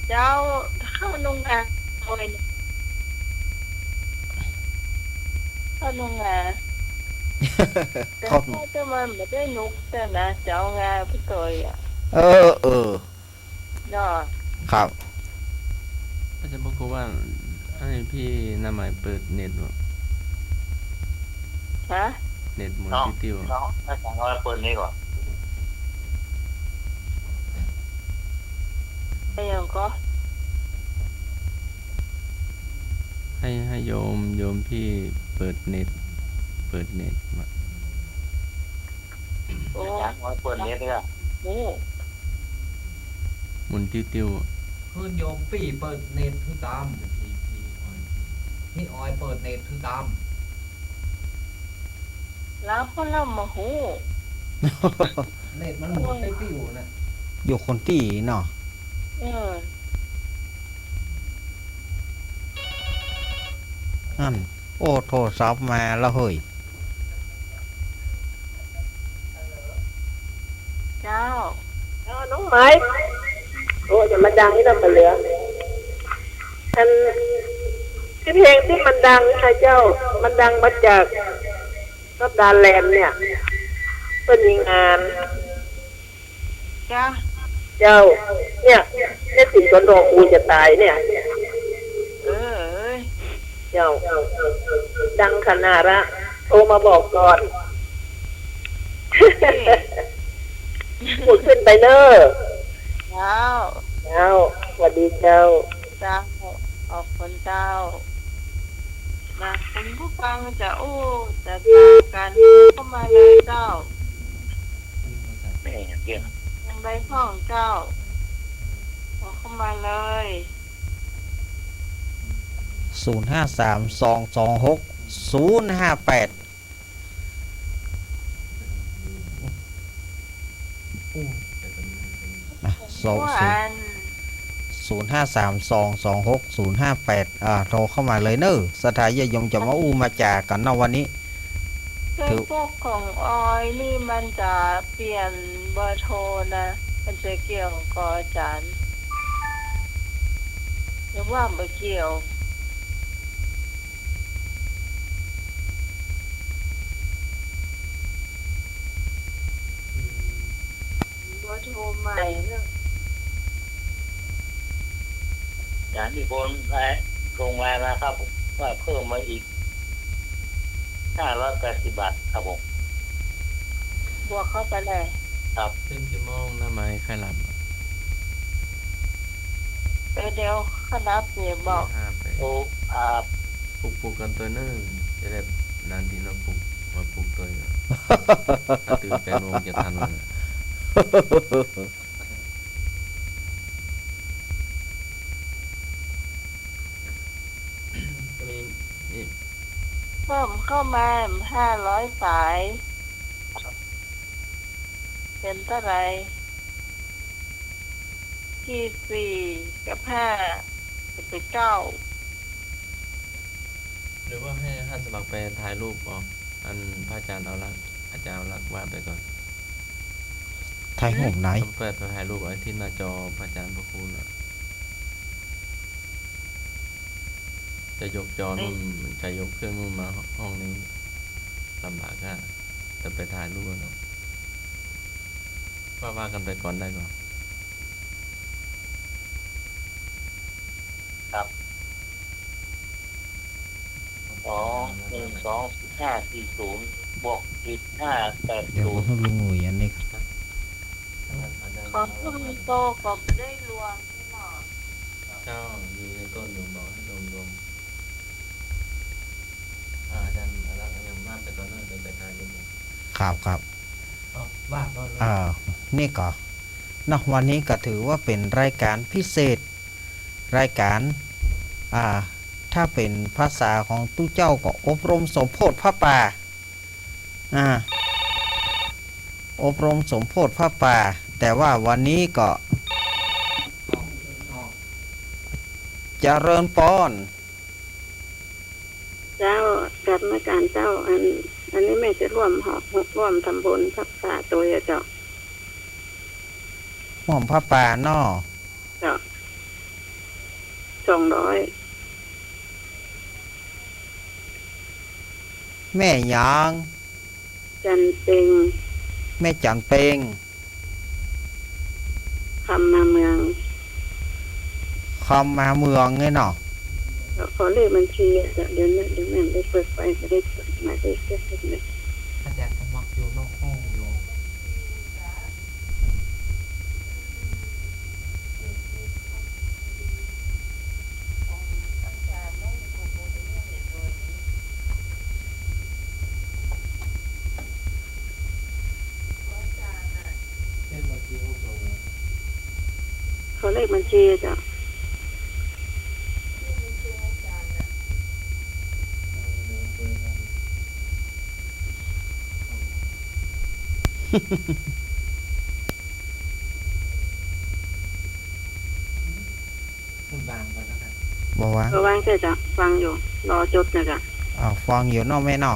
เจ้าเข้าโรงงานโอยเข้าโรงงานแต่ เขา ถ้าจะมันไม่ได้นุกแต่นะเจ้างานพี่ตัวอ่ะ เออ เนาะ ครับ อาจารย์บอกว่าให้พี่น้าหมายเปิดเน็ตบ่ ฮะ เน็ตหมุน น้อง ติ้ว น้องให้ฟังว่าเปิดนี้ก่อน ไอ้ยังก็ ๆให้โยมพี่เปิดเน็ตมา โอ้ อยากว่าเปิดนี้ด้วย โห หมุนติ้ว คืนโยมพี่เปิดเน็ตคือตามพี่ออยเปิดเน็ตคือตาม แล้วพอเรามาหู เน็ตมันหมุนได้ปิ้วนะ อยู่คนที่เนาะ เออ นั่นโอ้โทรศัพท์มาแล้วเฮ้ย เจ้า น้องไม้โอ้อย่ามาดังนี่เราไปเหลืออันที่เพลงที่มันดังค่ะเจ้า มันดังมาจากรัฐดาแลนด์เนี่ยเป็นมีงาน จ้า เจ้า เนี่ยสินสนรอกูจะตายเนี่ย เออเอ้ย เจ้า ดังขนาดละโทรมาบอกก่อน พูดขึ้นไปเนอะ เจ้า เจ้าสวัสดีเจ้า เจ้าออกคนเจ้านะคุณผู้ฟังจะโอ้จะตากันเข้ามาเลยเจ้า ไม่เห็นเกี่ยว ยังได้พ่องเจ้าเอาเข้ามาเลย 053226 058 ว่าอัน 053226 058โทรเข้ามาเลยเนอะสถายยงจะมาอู้มาจากกันเนาะวันนี้ เฟซบุ๊กของออยนี่มันจะเปลี่ยนเบอร์โทรนะมันจะเกี่ยวกับอาจารย์หรือว่าไม่เกี่ยวเบอร์โทรใหม่เรื่อง อย่างที่คนโรงแรมนะครับผมว่าเพิ่มมาอีก580 บาทครับผม บวกเข้าไปเลย ๆซึ่งจะมองน้าหมายใครหลับ เดี๋ยวคณะเปียบอก 5ไป โอ้ปลุกกันตัวนึงจะได้นานทีเราปลุกตัวเนาะถ้าตื่น8 โมงจะทันเลย เพิ่มเข้ามา500 สาย เป็นเท่าไหร่ ที่4กับ5จะไป9 หรือว่าให้ท่านสมัครไปถ่ายรูปออกอันพระอาจารย์เอาลักษณ์อาจารย์เอาลักษณ์วาดไปก่อน ไทยห่มไหน ต้องเปิดไปถ่ายรูปไว้ที่หน้าจอพระอาจารย์พระครูน่ะจะยกจอนู่นจะยกเครื่องนู่นมาห้องนี้ลำบากอ่ะแต่ไปถ่ายรูปเนาะว่ากันไปก่อนได้ก่อน 2 1 2 5 4 0 บวกอีก5 เดี๋ยว 8 ผมลุงหนุ่ยอันนี้ครับ ขอต้นโตก็ได้รวมที่หนอ เจ้าอยู่ในต้นอยู่บอกให้รวมอาจารย์อะไรยังมากไปก่อนเนอะเดินไปถ่ายรูป ครับ ว่าก็ นี่ก็เนอะวันนี้ก็ถือว่าเป็นรายการพิเศษ รายการถ้าเป็นภาษาของตู้เจ้าก็อบรมสมโพธิพระป่าอบรมสมโพธิพระป่าแต่ว่าวันนี้ก็เจริญปอน เจ้ากรรมการเจ้าอันนี้แม่จะร่วมร่วมทำบุญรักษาตัวเจ้า หม่อมพระป่าเนอ เจ้า200 แม่ยาง จันเป็ง แม่จันเปง คำมาเมือง คอมมาเมืองไงเนาะ ขอเลขบัญชีเดี๋ยวแม่ได้เปิดไปจะได้มาได้เช็คเลย อาจารย์สมัครอยู่นอกห้องอยู่ ขอเลขบัญชีจ้ะ คุณบางก่อนแล้วกัน บอกว่า ก็ว่างแค่จ้ะฟังอยู่รอจดนะจ้ะ ฟังอยู่เนอกแม่เนอ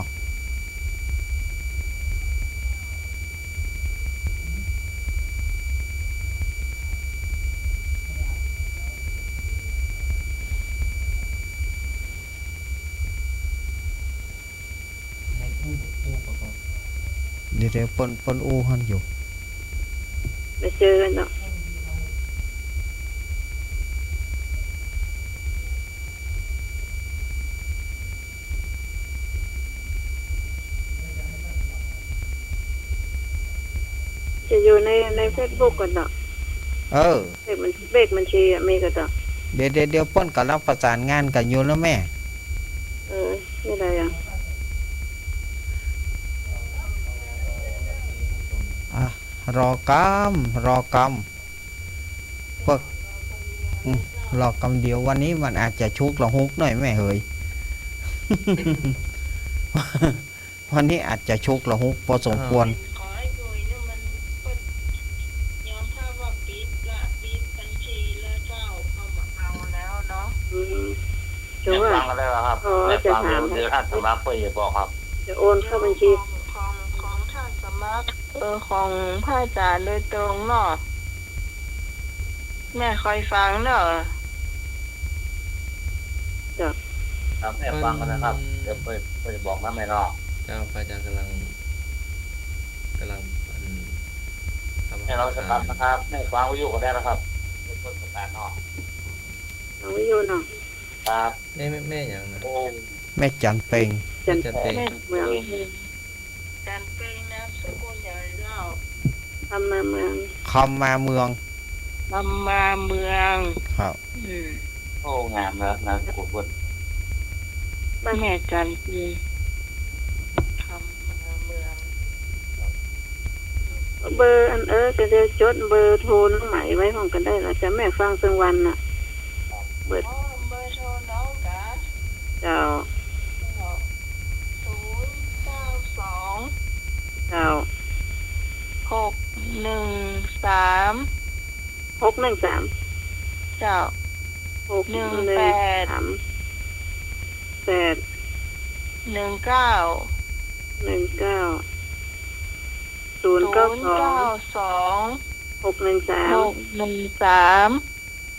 ในผู้ประกอบ เดี๋ยวปนอูหันอยู่ ไปเจอกันเนาะจะอยู่ในเฟซบุ๊กกันเนาะเลขบัญชีมีกันเนาะ เดี๋ยวป้นกำลังประสานงานกันอยู่แล้วแม่ นี่อะไรอ่ะ รอกำพวกรอกำเดียววันนี้มันอาจจะชุกละฮุกหน่อยแม่เฮย วันนี้อาจจะชุกละฮุกพอสมควร ขอให้หน่วยเนี่ยมันยอมถ้าว่าปิดบัญชีแล้วเจ้าเอามาเอาแล้วเนาะ จะว่า ฟังกันได้แล้วครับแต่ฟังเดี๋ยวท่านสมัครเพื่อจะบอกครับ จะโอนเข้าบัญชี ของท่านสมัครของพระอาจารย์โดยตรงเนาะแม่คอยฟังเนาะ ครับแม่ฟังกันนะครับเดี๋ยวเพื่อจะบอกนะแม่เนาะ เจ้าพระอาจารย์กำลังทำ ให้เราสกัดนะครับแม่ฟังวิทยุก็ได้นะครับเป็นต้นสกัดเนาะ เอาไว้อยู่เนาะ ครับ แม่อย่างนะ โอ้ แม่จันเปง จัน จันเปง แม่ เมือง การเป็นนะสกุลใหญ่เจ้า ทำมาเมือง คอมมาเมือง นำมาเมือง ครับ โอ้งามนะนะกุศล แม่จันทีทำมาเมือง เบอร์จะเดี๋ยวจดเบอร์โทรน้องใหม่ไว้ห้องกันได้ละจะแม่ฟังซึ่งวันน่ะเบิด เบอร์โทรน้องกะ เจ้า 092 เจ้า 613 613 เจ้า 6 หนึ่ง 1 แปด 3 8 19 19 092 092 613 613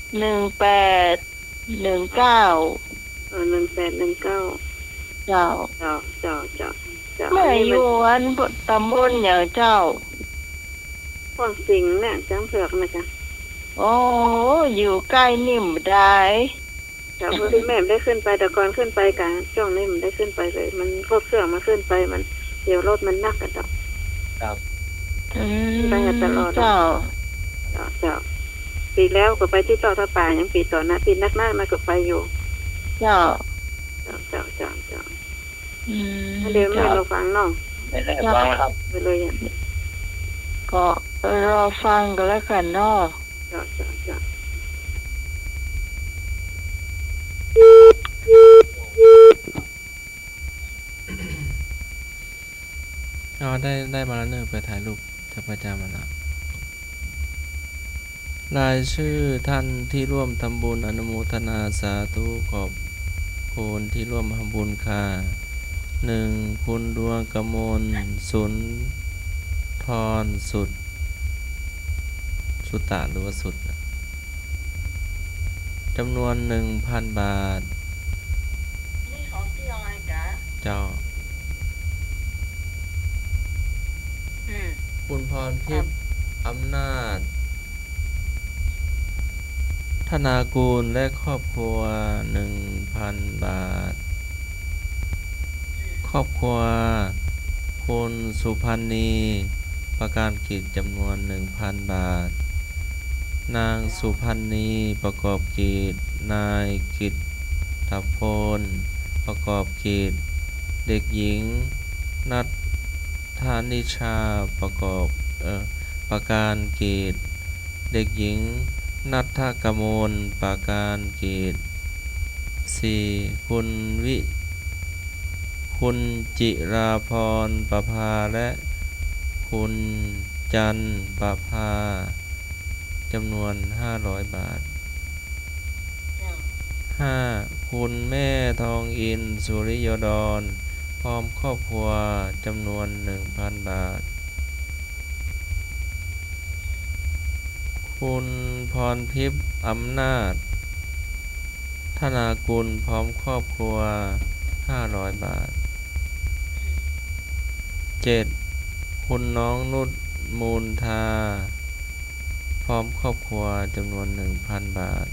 18 19 1819 เจ้า เจ้าเจ้าเจ้าเจ้า เมื่ออยู่อันตำบลอย่างเจ้า พ่อสิงห์เนี่ยจังเผือกนะจ๊ะ โอ้อยู่ใกล้นิ่มได้ เจ้าพอดีแม่ได้ขึ้นไปแต่ก่อนขึ้นไปกันช่วงนี้มันได้ขึ้นไปเลย มันโคตรเครื่องมาขึ้นไปมันเดี๋ยวรถมันนักกันจ้ะ ครับ ไปกันตลอด เจ้า เจ้าเจ้าปีแล้วก็ไปที่ต่อท่าป่ายังปีต่อนะปีนักหน้ามาก็ไปอยู่ เจ้า เจ้าเจ้าเจ้าเจ้า อืม เดี๋ยวแม่เราฟังน้อง ไม่ได้ฟังนะครับ ไปเลยอ่ะ ก็รอฟังกันแล้วกันเนาะ เจ้าเจ้าเจ้า อ๋อได้มาแล้วเนอะไปถ่ายรูปจะประจามาแล้วรายชื่อท่านที่ร่วมทำบุญอนุโมทนาสาธุขอบคุณที่ร่วมทำบุญค่ะ 1. คุณดวงกมลสุนทรสุตะหรือว่าสุดนะจำนวน 1,000 บาท นี่ของที่อะไรกะ เจ้า คุณพรทิพย์อำนาจ ธนากูลและครอบครัว 1,000 บาท ครอบครัวคุณสุพันธ์นีประการกิจจำนวน 1,000 บาท นางสุพันธ์นีประกอบกิจ นายกิตตพลประกอบกิจ เด็กหญิง นัทธานิชาประการกิจ เด็กหญิง นัทธกมลประการกิจ 4. คุณจิราพรประภาและคุณจันประภาจำนวน 500 บาท 5. คุณแม่ทองอินสุริยดรพร้อมครอบครัวจำนวน 1,000 บาท คุณพรทิพย์อำนาจ ธนากุลพร้อมครอบครัว 500 บาท 7. คุณน้องนุชมูลทาพร้อมครอบครัวจำนวน 1,000 บาท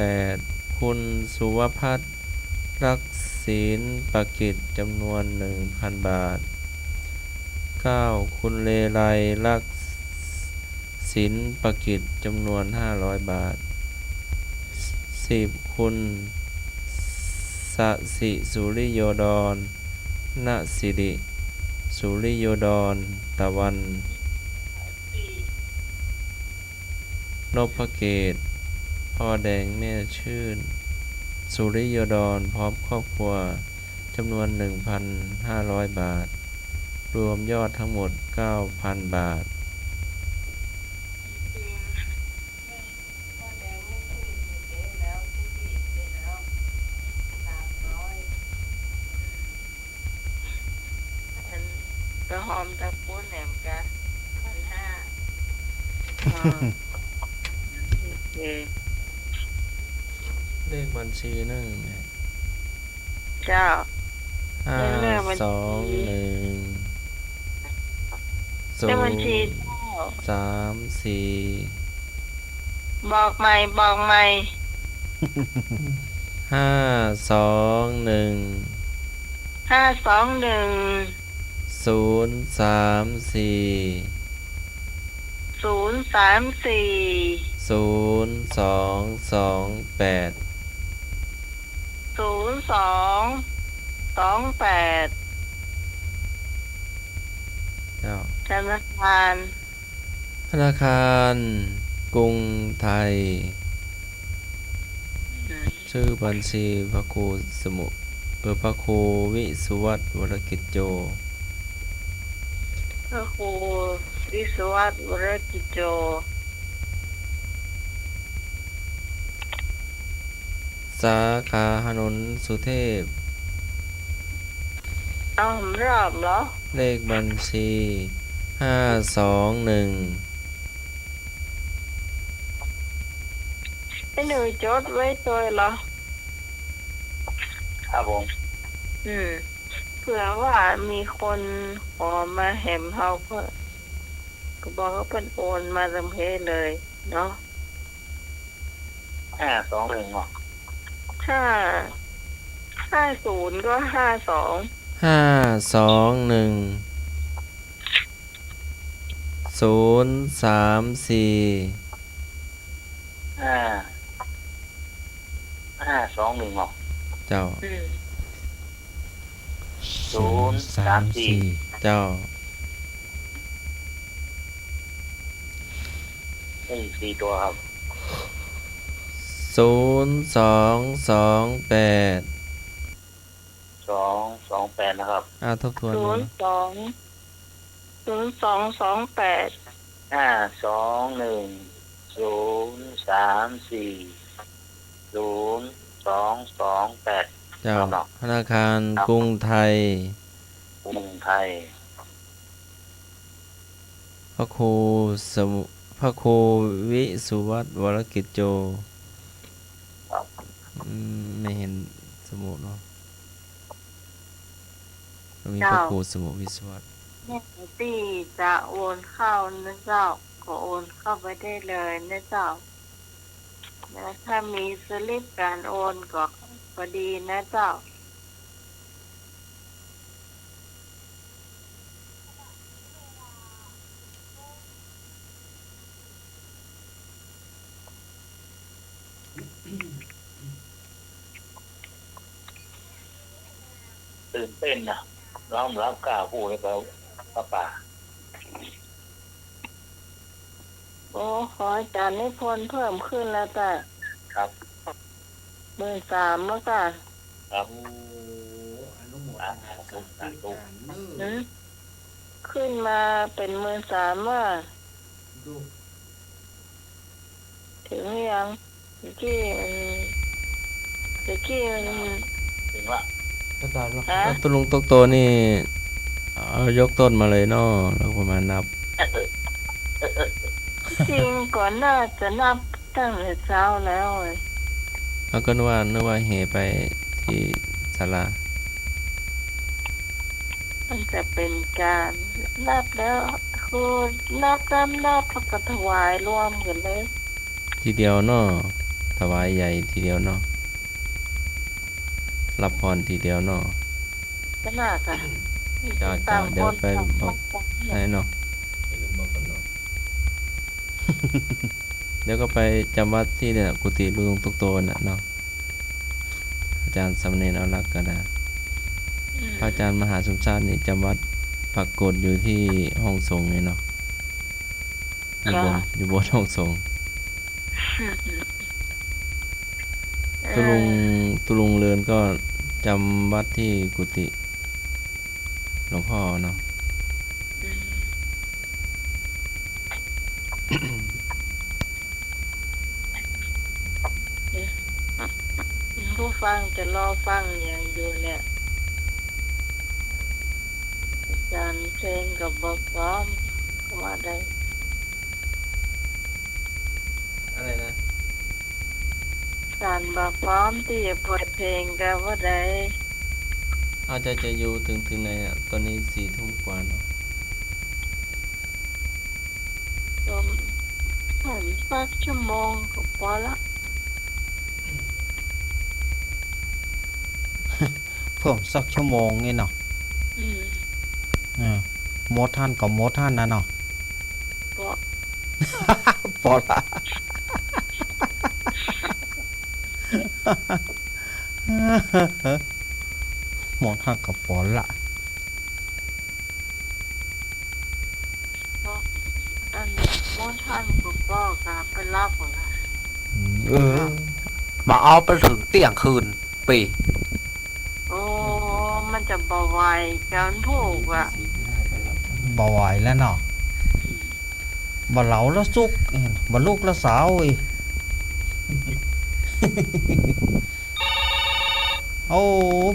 8. คุณสุวพัฒน์รักศีลประกิจจำนวน 1,000 บาท 9. คุณเลไลรักศีลประกิจจำนวน 500 บาท 10. คุณสสิสุริโยดรณสิริสุริโยดรตะวันนพเกตพ่อแดงแม่ชื่นสุริโยดรพร้อมครอบครัวจำนวน 1,500 บาท รวมยอดทั้งหมด 9,000 บาท กระหอมตะปูนแหนมกะ1,500โอเค เลขบัญชีนั่นไง เจ้า 521 เลขบัญชี 0 เจ้า 3 4 บอกใหม่บอกใหม่ 521 521 034 034 0228 0228 เจ้า ธนาคาร ธนาคารกรุงไทย ชื่อบัญชีพระครูสมุพระครูวิสุวัตวรกิจโจ พระครูวิศวัตวรกิจโจ สาขาถนนสุเทพ เอารอบเหรอ เลขบัญชี521 ไอ้หนูจดไว้ตัวเหรอ ครับผม เผื่อว่ามีคนขอมาแหมเฮาเพื่อก็บอกเขาเป็นโอนมาทำเพเลยเนาะ 521เนาะ 50ก็52 521เนาะ เจ้า 034 เจ้า 4ตัวครับ 0228 228นะครับ ทบทวนดูนะ 0228 52103402228 เจ้า ครับ ธนาคารกรุงไทย กรุงไทย พระครูวิสุวัตวรกิจโจ ครับ ไม่เห็นสมุดเนาะมีพระครูสมุวิสุวัต เนี่ยที่จะโอนเข้านะเจ้าก็โอนเข้าไปได้เลยนะเจ้าแล้วถ้ามีสลิปการโอนก็พอดีนะเจ้า ตื่นเต้นนะน้อมรับกล้าพูดเลยครับป้า โอ้ขออาจารย์นิพนธ์เพิ่มขึ้นแล้วจ้ะ ครับ 13,000แล้วจ้ะ ครับ อนุโมทนาสาธุการเนื้อ ขึ้นมาเป็น13,000ว่า ดู ถึงหรือยังเมื่อกี้มัน ถึงว่า ก็ได้แล้ว ฮะ ตุลุงตกโตนี่เอายกต้นมาเลยเนาะแล้วประมาณนับ จริงก่อนน่าจะนับตั้งแต่เช้าแล้วเลย แล้วก็นึกว่าเหไปที่ศาลา มันจะเป็นการนับแล้วคือนับแล้วก็ถวายรวมกันเลย ทีเดียวเนาะถวายใหญ่ทีเดียวเนาะรับพรทีเดียวเนาะ ก็น่าจะ จ้า ต่าง เดี๋ยว คน ไป ต่าง บอก คน ให้เนาะ เดี๋ยวก็ไปจำวัดที่เนี่ยกุฏิลุงตุกโตน่ะเนาะอาจารย์สำเนรเอารักก็ได้พระอาจารย์มหาสมชาตินี่จำวัดปรากฏอยู่ที่ห้องทรงนี่เนาะอยู่บนห้องทรงตุลุงเรือนก็จำวัดที่กุฏิหลวงพ่อเนาะ ผู้ฟังจะรอฟังอย่างอยู่เนี่ยอาจารย์เพลงกับบพร้อมก็ว่าได้ อะไรนะ อาจารย์บพร้อมที่จะเปิดเพลงก็ว่าได้ อาจจะอยู่ถึงไหนอ่ะตอนนี้4 ทุ่มกว่าเนาะ ผมสักชั่วโมงก็พอละ เพิ่มสักชั่วโมงนี่เนาะ โมท่านกับโมท่านนะเนาะ เพราะ พอละ โมท่านกับพอละ อันโมท่านก็บอกกับไปรับหมดละ มาเอาไปถึงเที่ยงคืนปี โอ้ มันจะบ่ไหวกันถูกอ่ะ บ่ไหวแล้วเนาะบ่เหลาแล้วสุกบ่ลูกแล้วสาวอีก โอ้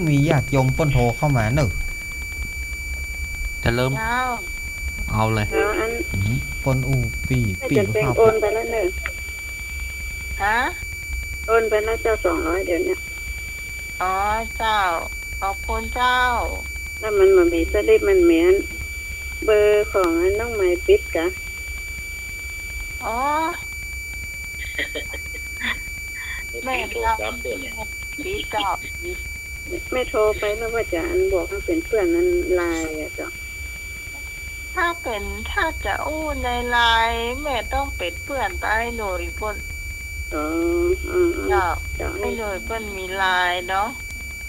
มีญาติโยมเปิ้นโทรเข้ามาเนอะ จะเริ่ม เจ้า เอาเลย แล้วอัน เปิ้นอู้ปี ไม่ ปี จำเป็น ข้าว โอนไปแล้วเนอะ ฮะ โอนไปแล้วเจ้า200เดี๋ยวเนี้ย อ๋อเจ้าขอบคุณเจ้า แล้วมันมามีสลิปมันเหมือนเบอร์ของอันน้องไม้ปิดกะ อ๋อ แม่ โทร เจ้า ศัพท์ตัวเนี่ย ปีเจ้าปี ไม่โทรไปแล้วว่าจะอันบอกให้เป็นเพื่อนนั้นไลน์อ่ะเจ้า ถ้าจะอู้ในไลน์แม่ต้องเป็นเพื่อนใต้หน่วยเปิ้น อ๋อ เจ้า เจ้า ให้หน่วยเปิ้นมีไลน์เนาะ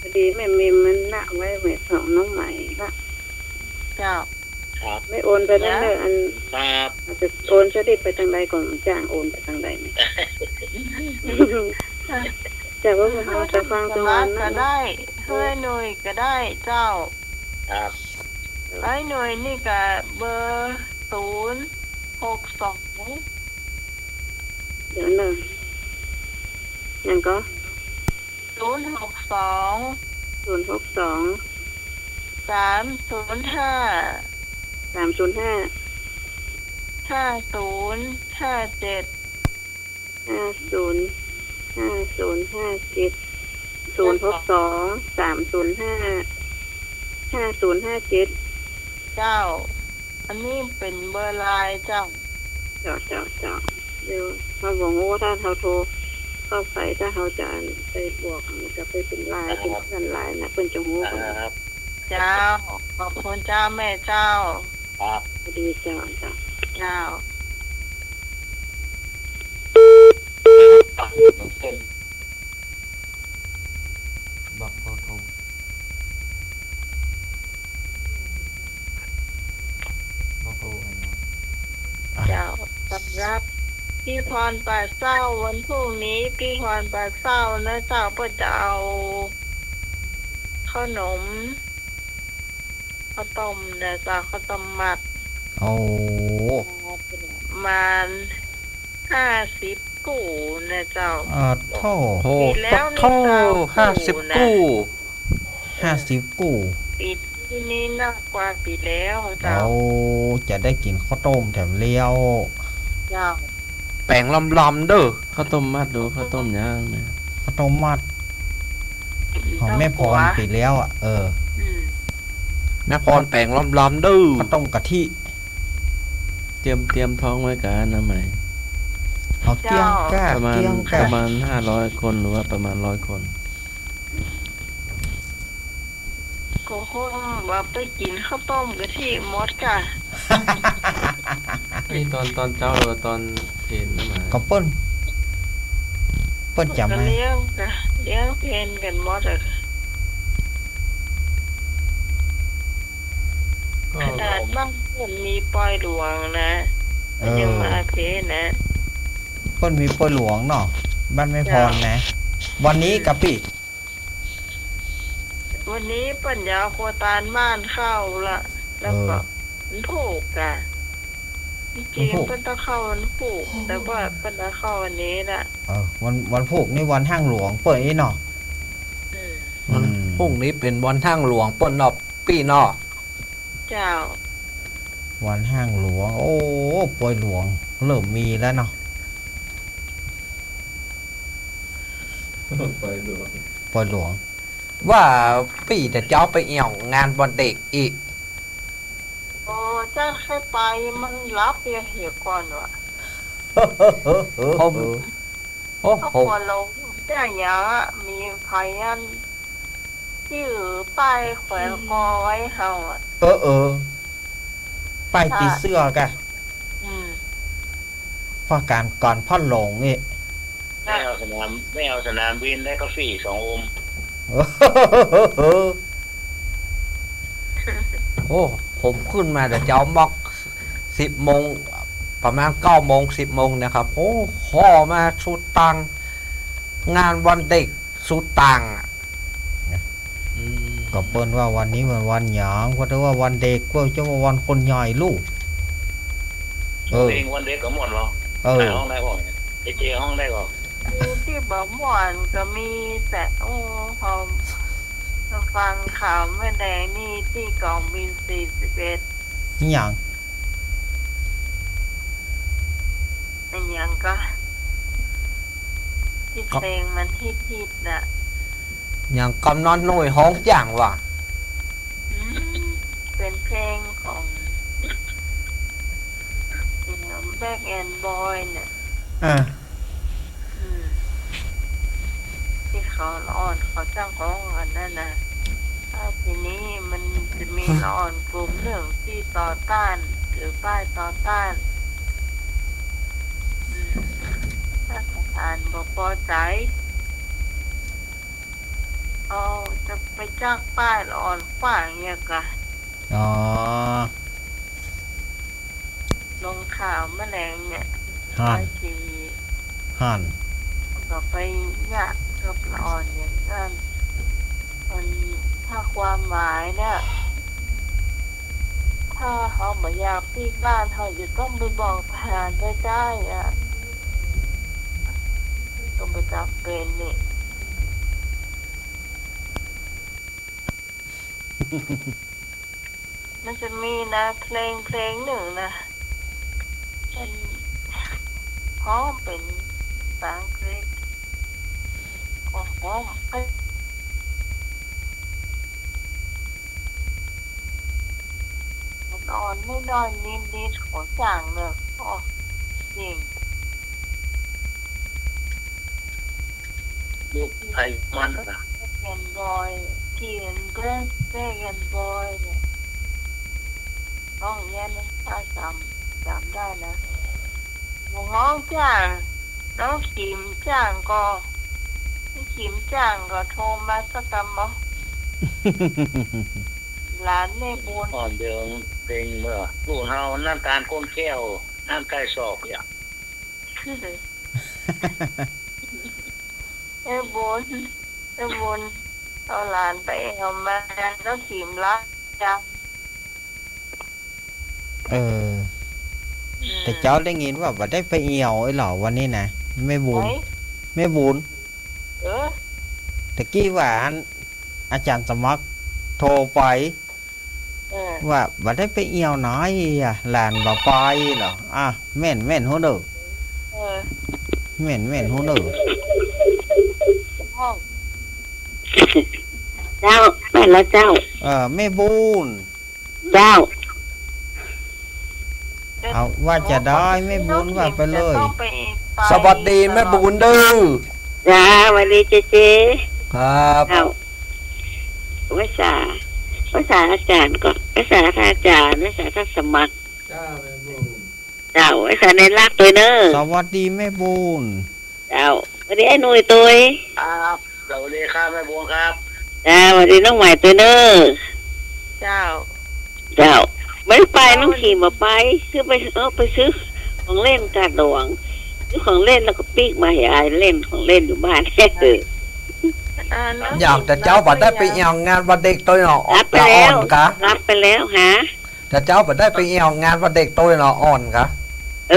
พอดีแม่มีมันละไว้แม่ของน้องใหม่ละ เจ้า ครับ ไม่โอนไปแล้วเนอะอัน ครับ อาจจะโอนสลิปไปทางใดก่อนจ้างโอนไปทางใดไหม แต่ว่าเราจะฟังตรง มา นั้น ก็ นะ ได้เฮ้ยหน่วยก็ได้เจ้า ครับ ไอ้หน่วยนี่ก็เบอร์062 เดี๋ยวเนอะยังก็ 062 062 305 305 5057 505057 062 305 5057 เจ้า อันนี้เป็นเบอร์ไลน์เจ้า เจาะเดี๋ยวเขาบอกว่าถ้าเขาโทรเข้าไปถ้าเขาจะไปบวกมันจะไปเป็นไลน์เป็นเพื่อนไลน์นะเพื่อนจะหูกัน ครับ เจ้า ขอบคุณเจ้าแม่เจ้า ครับ พอดีเจ้า เจ้า เป็น บอกเบอร์โทร บอกโอ้ย เจ้าสำหรับพี่พรป่าเศร้าวันพรุ่งนี้พี่พรป่าเศร้านะเจ้าเพื่อจะเอาขนมข้าวต้มนะเจ้าข้าวต้มมัด โอ้ ประมาณ50 กู่นะเจ้า โท่ โอ้ ปีแล้วนี่ โท่ เจ้า 50 นะ กู้ 50 กู้ ปีที่นี้น่ากว่าปีแล้วเจ้า เราจะได้กินข้าวต้มแถมเลี้ยว เจ้า แป้งลำๆเด้อ ข้าวต้มมัดหรือข้าวต้มย่างเนี่ย ข้าวต้มมัดของแม่พรปีแล้วอ่ะอืเออม แม่พรแป้งลำๆเด้อ ข้าวต้มกะทิ เตรียมท้องไว้กันนะไหม เอาเกี้ยงก้า ประมาณ เกี้ยง ป ก้า ระมาณ500 คนหรือว่าประมาณ100 คน ก็คงว่าไปกินข้าวต้มกะทิหมดกะ นี่ตอนเจ้าหรือว่าตอนเพลนนะไหม ก็เปิ้นจำ ก็ ไหม เลี้ยงเพนกันหมดอะ ก็ ขนาดบางคนมีปล่อยหลวงนะ เอ มันยัง อ มาเพนะ เปิ้นมีปอยหลวงเนาะบ้านแม่พรนะ วันนี้กะปิ วันนี้ปัญญาโคตานบ้านเข้าละแล้วก็มันผูกอะจริงๆเปิ้นต้องเข้าวันผูกแต่ว่าเปิ้นจะเข้าวันนี้ละ วันผูกนี่วันห้างหลวงเปิ้นนี่เนาะ อืม อืม พรุ่งนี้เป็นวันทางหลวงเปิ้นเนาะพี่เนาะ เจ้า วันห้างหลวง โอ้ปอยหลวงเริ่มมีแล้วเนาะ ปล่อยหลวง ปอยหลวง ว่าพี่จะเจ้าไปเอี่ยวงานวันเด็กอีก โอ้จ้าให้ไปมันรับเหี่ยวก่อนวะ ผมโอ้ เขา ผม ควรลงแต่อย่างอะมีพยันที่ป้ายแขวนคอไว้เฮาอ่ะ ไปตีเสื้อกะ อืม ฝากการก่อนพ่อหลงนี่ ไม่เอาสนามบินได้กาแฟ2 อม โอ้ผมขึ้นมาแต่เจ้ามอก10 โมงประมาณ9 โมง 10 โมงนะครับ โอ้ขอมาสุดตังงานวันเด็กสุดตังอะ อืม ก็เปิ้นว่าวันนี้มันวันหยางเพราะว่าวันเด็กก็จะว่าวันคนใหญ่ลูก เพลงวันเด็กก็หมดเหรอ ห้องได้ก่อนเจห้องได้ก่อน คือที่บ่หมวนก็มีแต่โอ้หอม ฟังข่าวแม่แดงนี่ที่กองบิน41นี่หยัง อันยังก็ที่เพลงมันฮิตๆน่ะ อย่างกำนันหน่วยห้องจ้างว่ะ เป็นเพลงของแบ็กแอนด์บอยเนี่ย ที่เขาละอ่อนเขาจ้างของอันนั้นนะถ้าทีนี้มันจะมีละอ่อนกลุ่มเรื่องที่ต่อต้านหรือป้ายต่อต้านถ้าสถานบอกพอใจเอาจะไปจ้างป้ายละอ่อนขวางเนี่ยกะ อ๋อ ลงข่าวแมลงเนี่ย ห่าน ที ห่าน ก็ไปยากกับละอ่อนอย่างนั้นมันถ้าความหมายเนี่ยถ้าเขาไม่อยากพี่บ้านเขาจะต้องไปบอกผ่านไปได้อ่ะก็ไม่จำเป็นนี่ มันจะมีนะเพลงหนึ่งนะเป็นพร้อมเป็นภาษาอังกฤษก็พร้อมนอนไม่นอนนิดๆขอสั่งเนอะอ๋อจริง ลูกไทยมันนะ แกนบอยที่เป็นแกนบอยเนี่ยต้องแย่นะถ้าจำได้นะน้องจ้างน้องขิมจ้างก็ขิมจ้างก็โทรมาสักคำมั้งหลานแม่บุญ อ่อนเดิมเพลงเมื่อลูกเฮาน้ำตาลก้นแก้วน้ำไก่ศอกอย่าง แม่บุญเอาหลานไปเอามาแล้วขิมรักจ้ะ แต่เจ้าได้ยินว่าบ่ได้ไปเอี่ยวไอ้หรอวันนี้นะแม่บุญ ไหน แม่บุญ เออ ตะกี้ว่าอาจารย์สมัครโทรไป ว่าบ่ได้ไปเอี่ยวน้อยอ่ะหลานบ่ไปเหรออ่ะแม่นฮู้เด้อ เออ แม่นฮู้เด้อ ห้อง เจ้าแม่ละเจ้า แม่บุญ เจ้า เอาว่าจะได้แม่บุญว่าไปเลย ต้องไป สวัสดีแม่บุญเด้อ จ้าวันนี้เจ๊ ครับ เจ้าวิชาอาจารย์ก็วิชาท่านอาจารย์วิชาท่านสมัครเจ้าวิชาในรักตัวเนอ สวัสดีแม่บุญ เจ้าวันนี้ไอ้หนุ่ยตัว ครับสวัสดีครับแม่บัวครับ จ้าวันนี้น้องใหม่ตัวเนอ เจ้า เจ้าไม่ไปน้องขี่มาไปซื้อไปไปซื้อของเล่นกาดหลวงซื้อของเล่นแล้วก็ปีกมาให้อายเล่นของเล่นอยู่บ้านอยากแต่เจ้าบ่ได้ไปเอี่ยวงานวันเด็กตัวเนาะ รับไป ละ แล้ อ่อ วน กะ รับไปแล้วฮะ แต่เจ้าบ่ได้ไปเอี่ยวงานวันเด็กตัวเนาะอ่อนกะ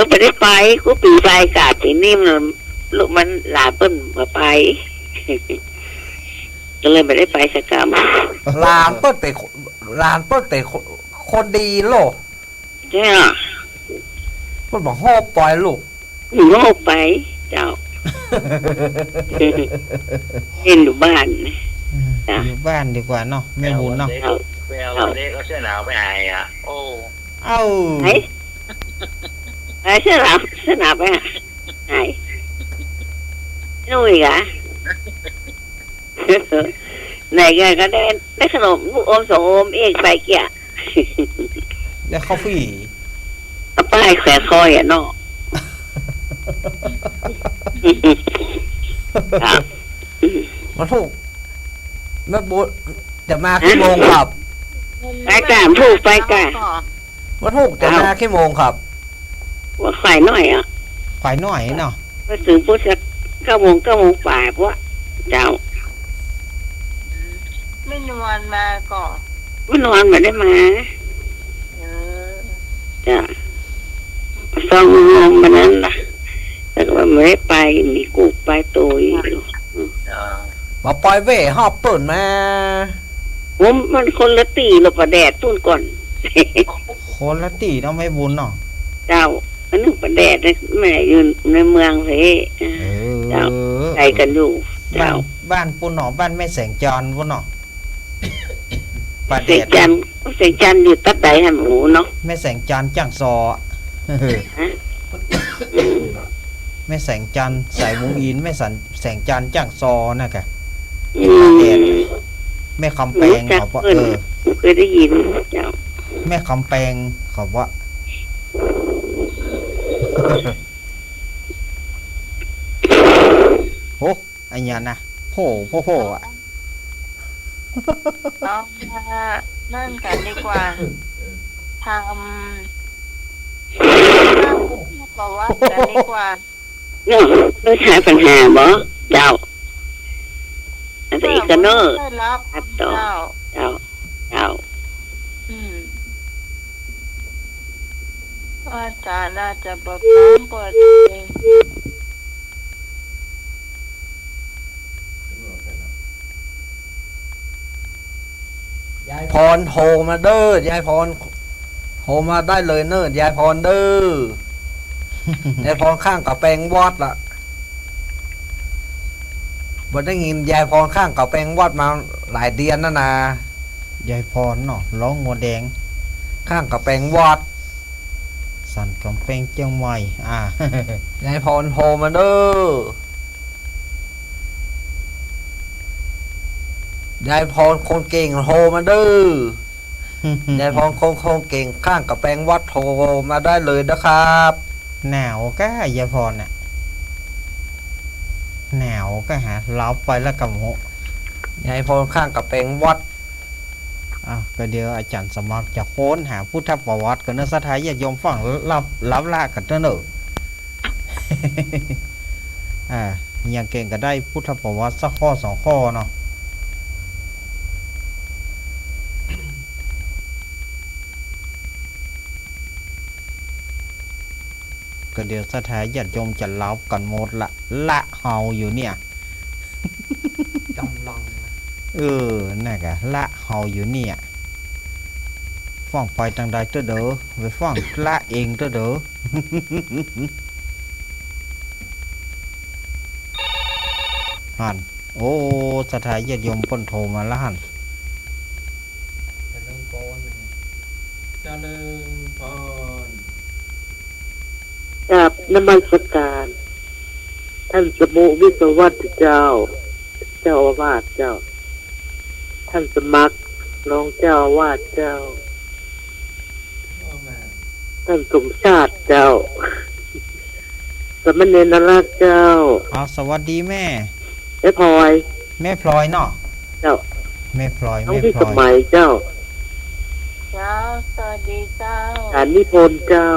ไปได้ไปกูปีไปกาดปีนี้มันลูกมันหลาเปิ้นมาไป ก็เลยไม่ได้ไปสักกรรม หลานเปิ้นเป็นคนดีโลก ใช่หรอ เปิ้นบอกฮอบปล่อยลูก หนูโลกไปเจ้า เล่นอยู่บ้าน อยู่บ้านดีกว่าเนาะแม่บุญเนาะ แวววันเด็กก็เสื้อหนาวไปหายอ่ะโอ้ เอ้า ไหนเสื้อหนาวไปไหนนู่นอีกอ่ะ ไหนกันก็ได้ขนมลูกอมสองอมเอกไปเกี่ย แล้วข้าวฟี่ เอาป้ายแขวนคอยอ่ะเนาะ มาถูกแม่บุญจะมากี่โมงครับ ไปกามถูกไปกะ มาถูกจะมากี่โมงครับ ว่าขายหน่อยอ่ะ ควายน้อยเนาะ ไปถึงพุทธ9 โมงป่ายเพราะเจ้า ไม่นวนมาก่อน ไม่นอนไม่ได้มา เออ จ้ะฟังมันนั้นล่ะแต่ว่าไม่ได้ไปมีกูไปตัวอยู่ มาปล่อยเว่ฮอบเปิ่นมา ผมมันคนละตีหรือประแดดตุ้นก่อน คนละตีเนาะไม่บุญเนาะ เจ้าอันนึงประแดดแม่อยู่ในเมืองเฮ้เจ้าใครกันอยู่ บ้า เจ้าน บ้านปุ่นเนาะบ้านแม่แสงจรปุ่นเนาะประ เส เด็ กจันเสกจันอยู่ตัดใดให้หมูเนาะ แม่แสงจันทร์จังซอ ฮะ แม่แสงจันทร์สายวงอินแม่แสงจันทร์จังซอนะกะ อืม แม่คำแปลง จัก เขาว่า เพิ่นเคยได้ยินเจ้า แม่คำแปลงเขาว่า โอ้อันนี้นะโผล่อะ เรามานั่นกันดีกว่าทำประวัติกันดีกว่า เนาะเพื่อหาปัญหาบ่เจ้าอันนี้อีกกันเนอะ ได้รับ ครับต่อ เจ้า เจ้า อาจารย์น่าจะเปิดร้านเปิดเพลง ยายพรโทรมาเด้อยายพรโทรมาได้เลยเนิ่นยายพรเด้อยายพรข้างกับแปลงวอดล่ะบ่ได้ยินยายพรข้างกับแปลงวอดมาหลายเดือนแล้วนะ ยายพรเนาะร้องงัวแดง ข้างกับแปลงวอด สันกำแพงเจียงใหม่ยายพรโทรมาเด้อยายพรคนเก่งโทรมาเด้อยายพรคนเก่งข้างกับแปลงวอดโทรมาได้เลยนะครับ หนาวก็ยายพรน่ะหนาวก็หาเล้าไปแล้วกับหัวย ายพรข้างกับแปลงวอด ก็เดี๋ยวอาจารย์สมัครจะโค้นหาพุทธประวัติกันเนอะสถายญาติโยมฟังรับละกันเนอะ อย่างเก่งก็ได้พุทธประวัติสักข้อ2 ข้อเนาะก็เดี๋ยวสถายญาติโยมจะเล่ากันหมดละเฮาอยู่เนี่ย จำลองนะ น่ะกะละเฮาอยู่เนี่ยฟังไปทางใดเตอเด้อไปฟังละเองเตอเด้อ หันโอ้สถายญาติโยมเพิ่นโทรมาละหัน จะเริ่มโกนเลย เจริญพร กับนมัสการ ท่านสมุวิศวัตเจ้า เจ้าอาวาสเจ้า ท่านสมัครรองเจ้าอาวาสเจ้า ท่านสมชาติเจ้า สมณเณรนราชเจ้า สวัสดีแม่ แม่พลอย แม่พลอยเนาะ เจ้า แม่พลอย น้อง แม่ พี่ พล ส อย มัยเจ้า เจ้าสวัสดีเจ้า ฐานนิพนธ์เจ้า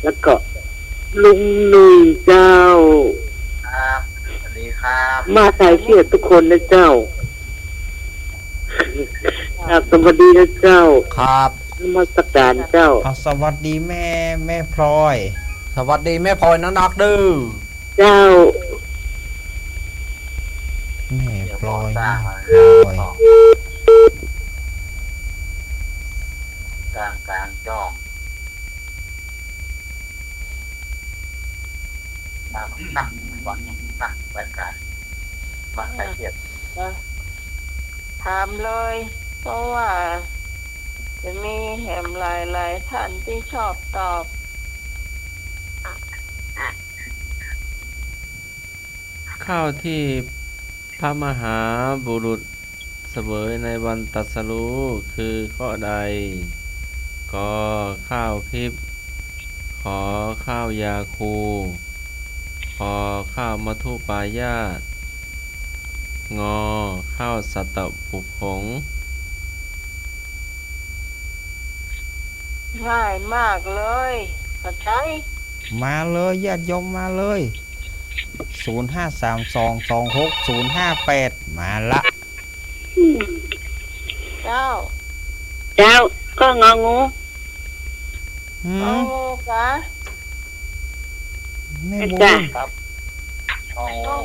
แล้วก็ลุงหนุ่ยเจ้า ครับสวัสดีครับ มาใส่เชื่อทุกคนนะเจ้าครับสวัสดีนะเจ้า ครับ นมัสการเจ้า สวัสดีแม่พลอย สวัสดีแม่พลอยนักๆเด้อ เจ้า แม่พลอย สร้าง แม่ มา พลอย กลางจ้องนั่งก่อนนั่งไว้กันมาใส่เกียรติ ถามเลย เพราะว่า จะมีแหมหลายท่านที่ชอบตอบ ข้าวที่พระมหาบุรุษเสวยในวันตรัสรู้คือข้อใดก็ข้าวทิพย์ขอข้าวยาคูขอข้าวมัทุปายาตงอข้าวสัตตปุผง ง่ายมากเลยเข้าใจ มาเลยญาติโยมมาเลย0532260058มาละ เจ้า เจ้า ก็งองู หืม เอากะ แม่บุ จ้ะ ญ ครับโอ้ เอา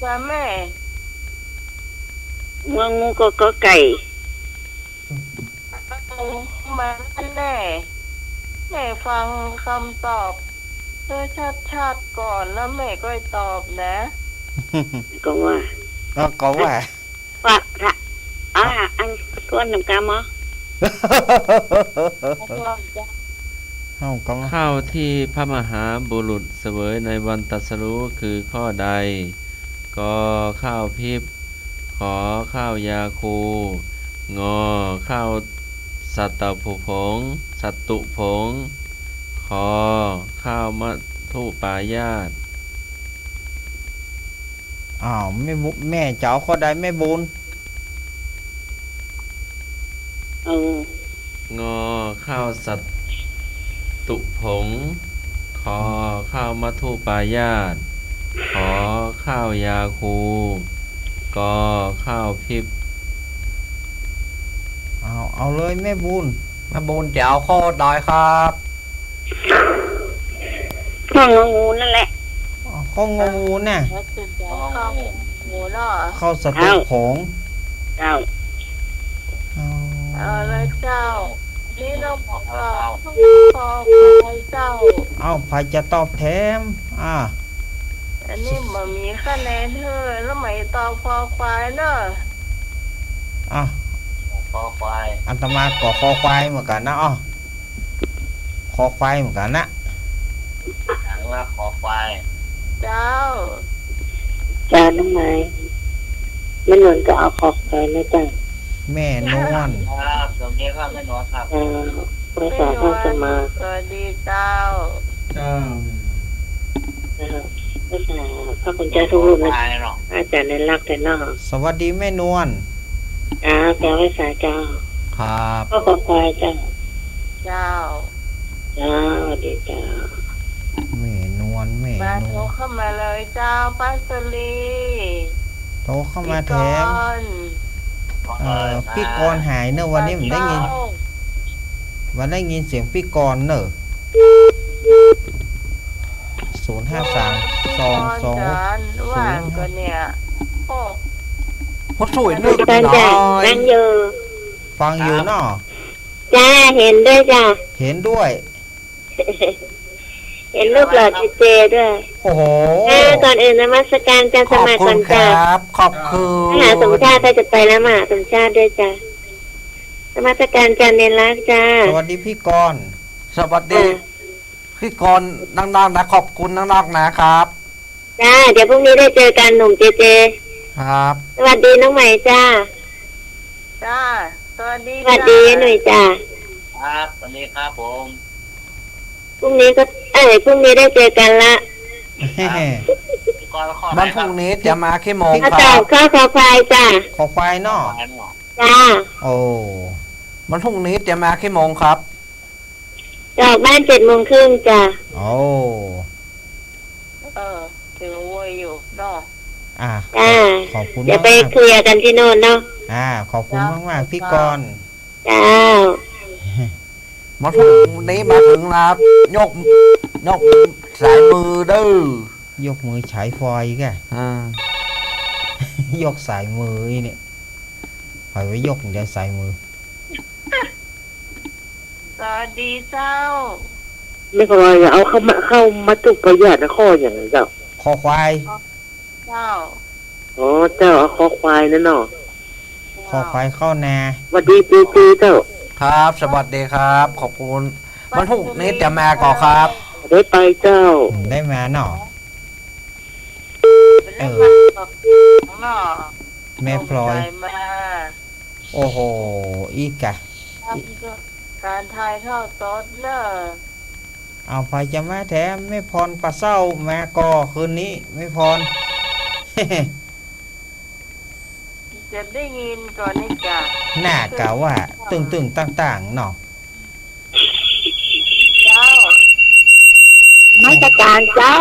กะแม่ ง งองูก็ไก่ มันแน่แม่ฟังคำตอบเธอชัดๆก่อนแล้วแม่ก็ตอบนะ ก็ว่า ก็ว่า ว่าละอันทวนน้ำกามอ เฮาก็ ข้าวที่พระมหาบุรุษเสวยในวันตรัสรู้คือข้อใดก็ข้าวพิบขอข้าวยาคูงอข้าวสัตตผุผงสัตตุผงขอข้าวมัทุปายาต อ้าวแม่เจ้าข้อใดแม่บุญ งอข้าวสัตตุผงขอข้าวมัทุปายาตขอข้าวยาคูกอข้าวพิบ เอาเลยแม่บุญ มาบุญจะเอาข้อใดครับ ข้างงูนั่นแหละ ข้องงูน่ะ แล้วจะเดี๋ยวเข้าหมูเนาะ เข้าสตุผง เจ้า แล้วเจ้านี่เราบอกว่าขอไปเจ้า เอาไผจะตอบแถมอันนี้มันมีคะแนนเธอแล้วไม่ตอบคอควายเนอะ คอควาย อันตมาก็คอควายเหมือนกันนะคอควายเหมือนกันนะ หางว่าคอควาย เจ้า จ้าน้องไม้แม่นวลก็เอาขอบไปนะจ้า แม่นวล ครับตรงนี้ครับแม่นวลครับ ภาษาท่านสมา สวัสดีเจ้า นะครับภาษาพระคุณเจ้าทุกรูปนะ ควายเนาะ อาจารย์ในรักแต่นอก สวัสดีแม่นวล แปลภาษาเจ้า ครับ ก็ขอควายเจ้า เจ้า สวัสดีเจ้า แม่นวลแม่ มาน โทร วล เข้ามาเลยเจ้าป้าสลี โทรเข้ามาแถม พี่กรณ์ พี่กรณ์หายเนอะวันนี้ผมได้ยินเสียงพี่กรณ์เนอะ053 ว่างก็เนี่ยโอ้ พดสวยนึก จ้า หน่ จ้า อย นั่งอยู่ ฟังอยู่เนาะ จ้าเห็นด้วยจ้า เห็นด้วย เห็นรูปหล่อเจด้วย โอ้โห ก่อนอื่นนมัสการจ้า ข ส อบ มัคร คุ ก่อ ณ น ค จ้า รับขอบคุณ มหาสมชาติถ้าจะไปแล้วมหาสมชาติด้วยจ้านมัสการจ้าเนรรักจ้า สวัสดีพี่กรณ์ สวัสดีพี่กรณ์นักๆนะขอบคุณนักๆนะครับ จ้าเดี๋ยวพรุ่งนี้ได้เจอกันหนุ่มเจ ครับ สวัสดีน้องใหม่จ้า จ้าสวัสดี สวัสดีหนุ่ยจ้า ครับสวัสดีครับผม พรุ่งนี้ได้เจอกันละ พี่กรณ์ข้อไหน วันพ ครั รุ่ บ งนี้จะมาขี้โมง เอา ค ต่อ รับ ข้าวคอควายจ้า ขอควายเนาะ ควายเนาะ จ้า โอ้ วันพรุ่งนี้จะมาขี้โมงครับ จะออกบ้าน7:30จ้า โอ้ ถึงวัวอยู่เนาะ จ้า ขอบคุณ เดี๋ยว มาก ไปเคลียร์กันที่โน่นเนาะ ขอบคุณมากๆพี่กรณ์ จ้า วันพรุ่งนี้มาถึงนะครับยกสายมือเด้อย กมือฉายฟอยแก ยกสายมืออีนี่คอยไว้ยกเดี๋ยวสายมือ สวัสดีเจ้า ไม่พออย่าเอาเข้ามาตุกประหยัดนะข้ออย่างนั้นเจ้า คอควาย เจ้า อ๋อเจ้าเอาคอควายนั่นเนาะ คอควายเข้านา สวัสดีปีเจ้า ครับ สวัสดีครับ ขอบคุณวันพรุ่งนี้จะมาก่อนครับ ได้ไปเจ้า ได้มาเนาะ เป็นเรื่องมาเนาะ แม่พลอย ใจมา โอ้โห อีกะ ทำการถ่ายทอดสดเนอะ เอาไปจะมาแถมไม่พรปลาเศร้ามาก่อคืนนี้ไม่พร จะได้ยินก่อนนี่จ้ะ หน้ากะว่า ตึงต่างๆเนาะ เจ้า มาตรการเจ้า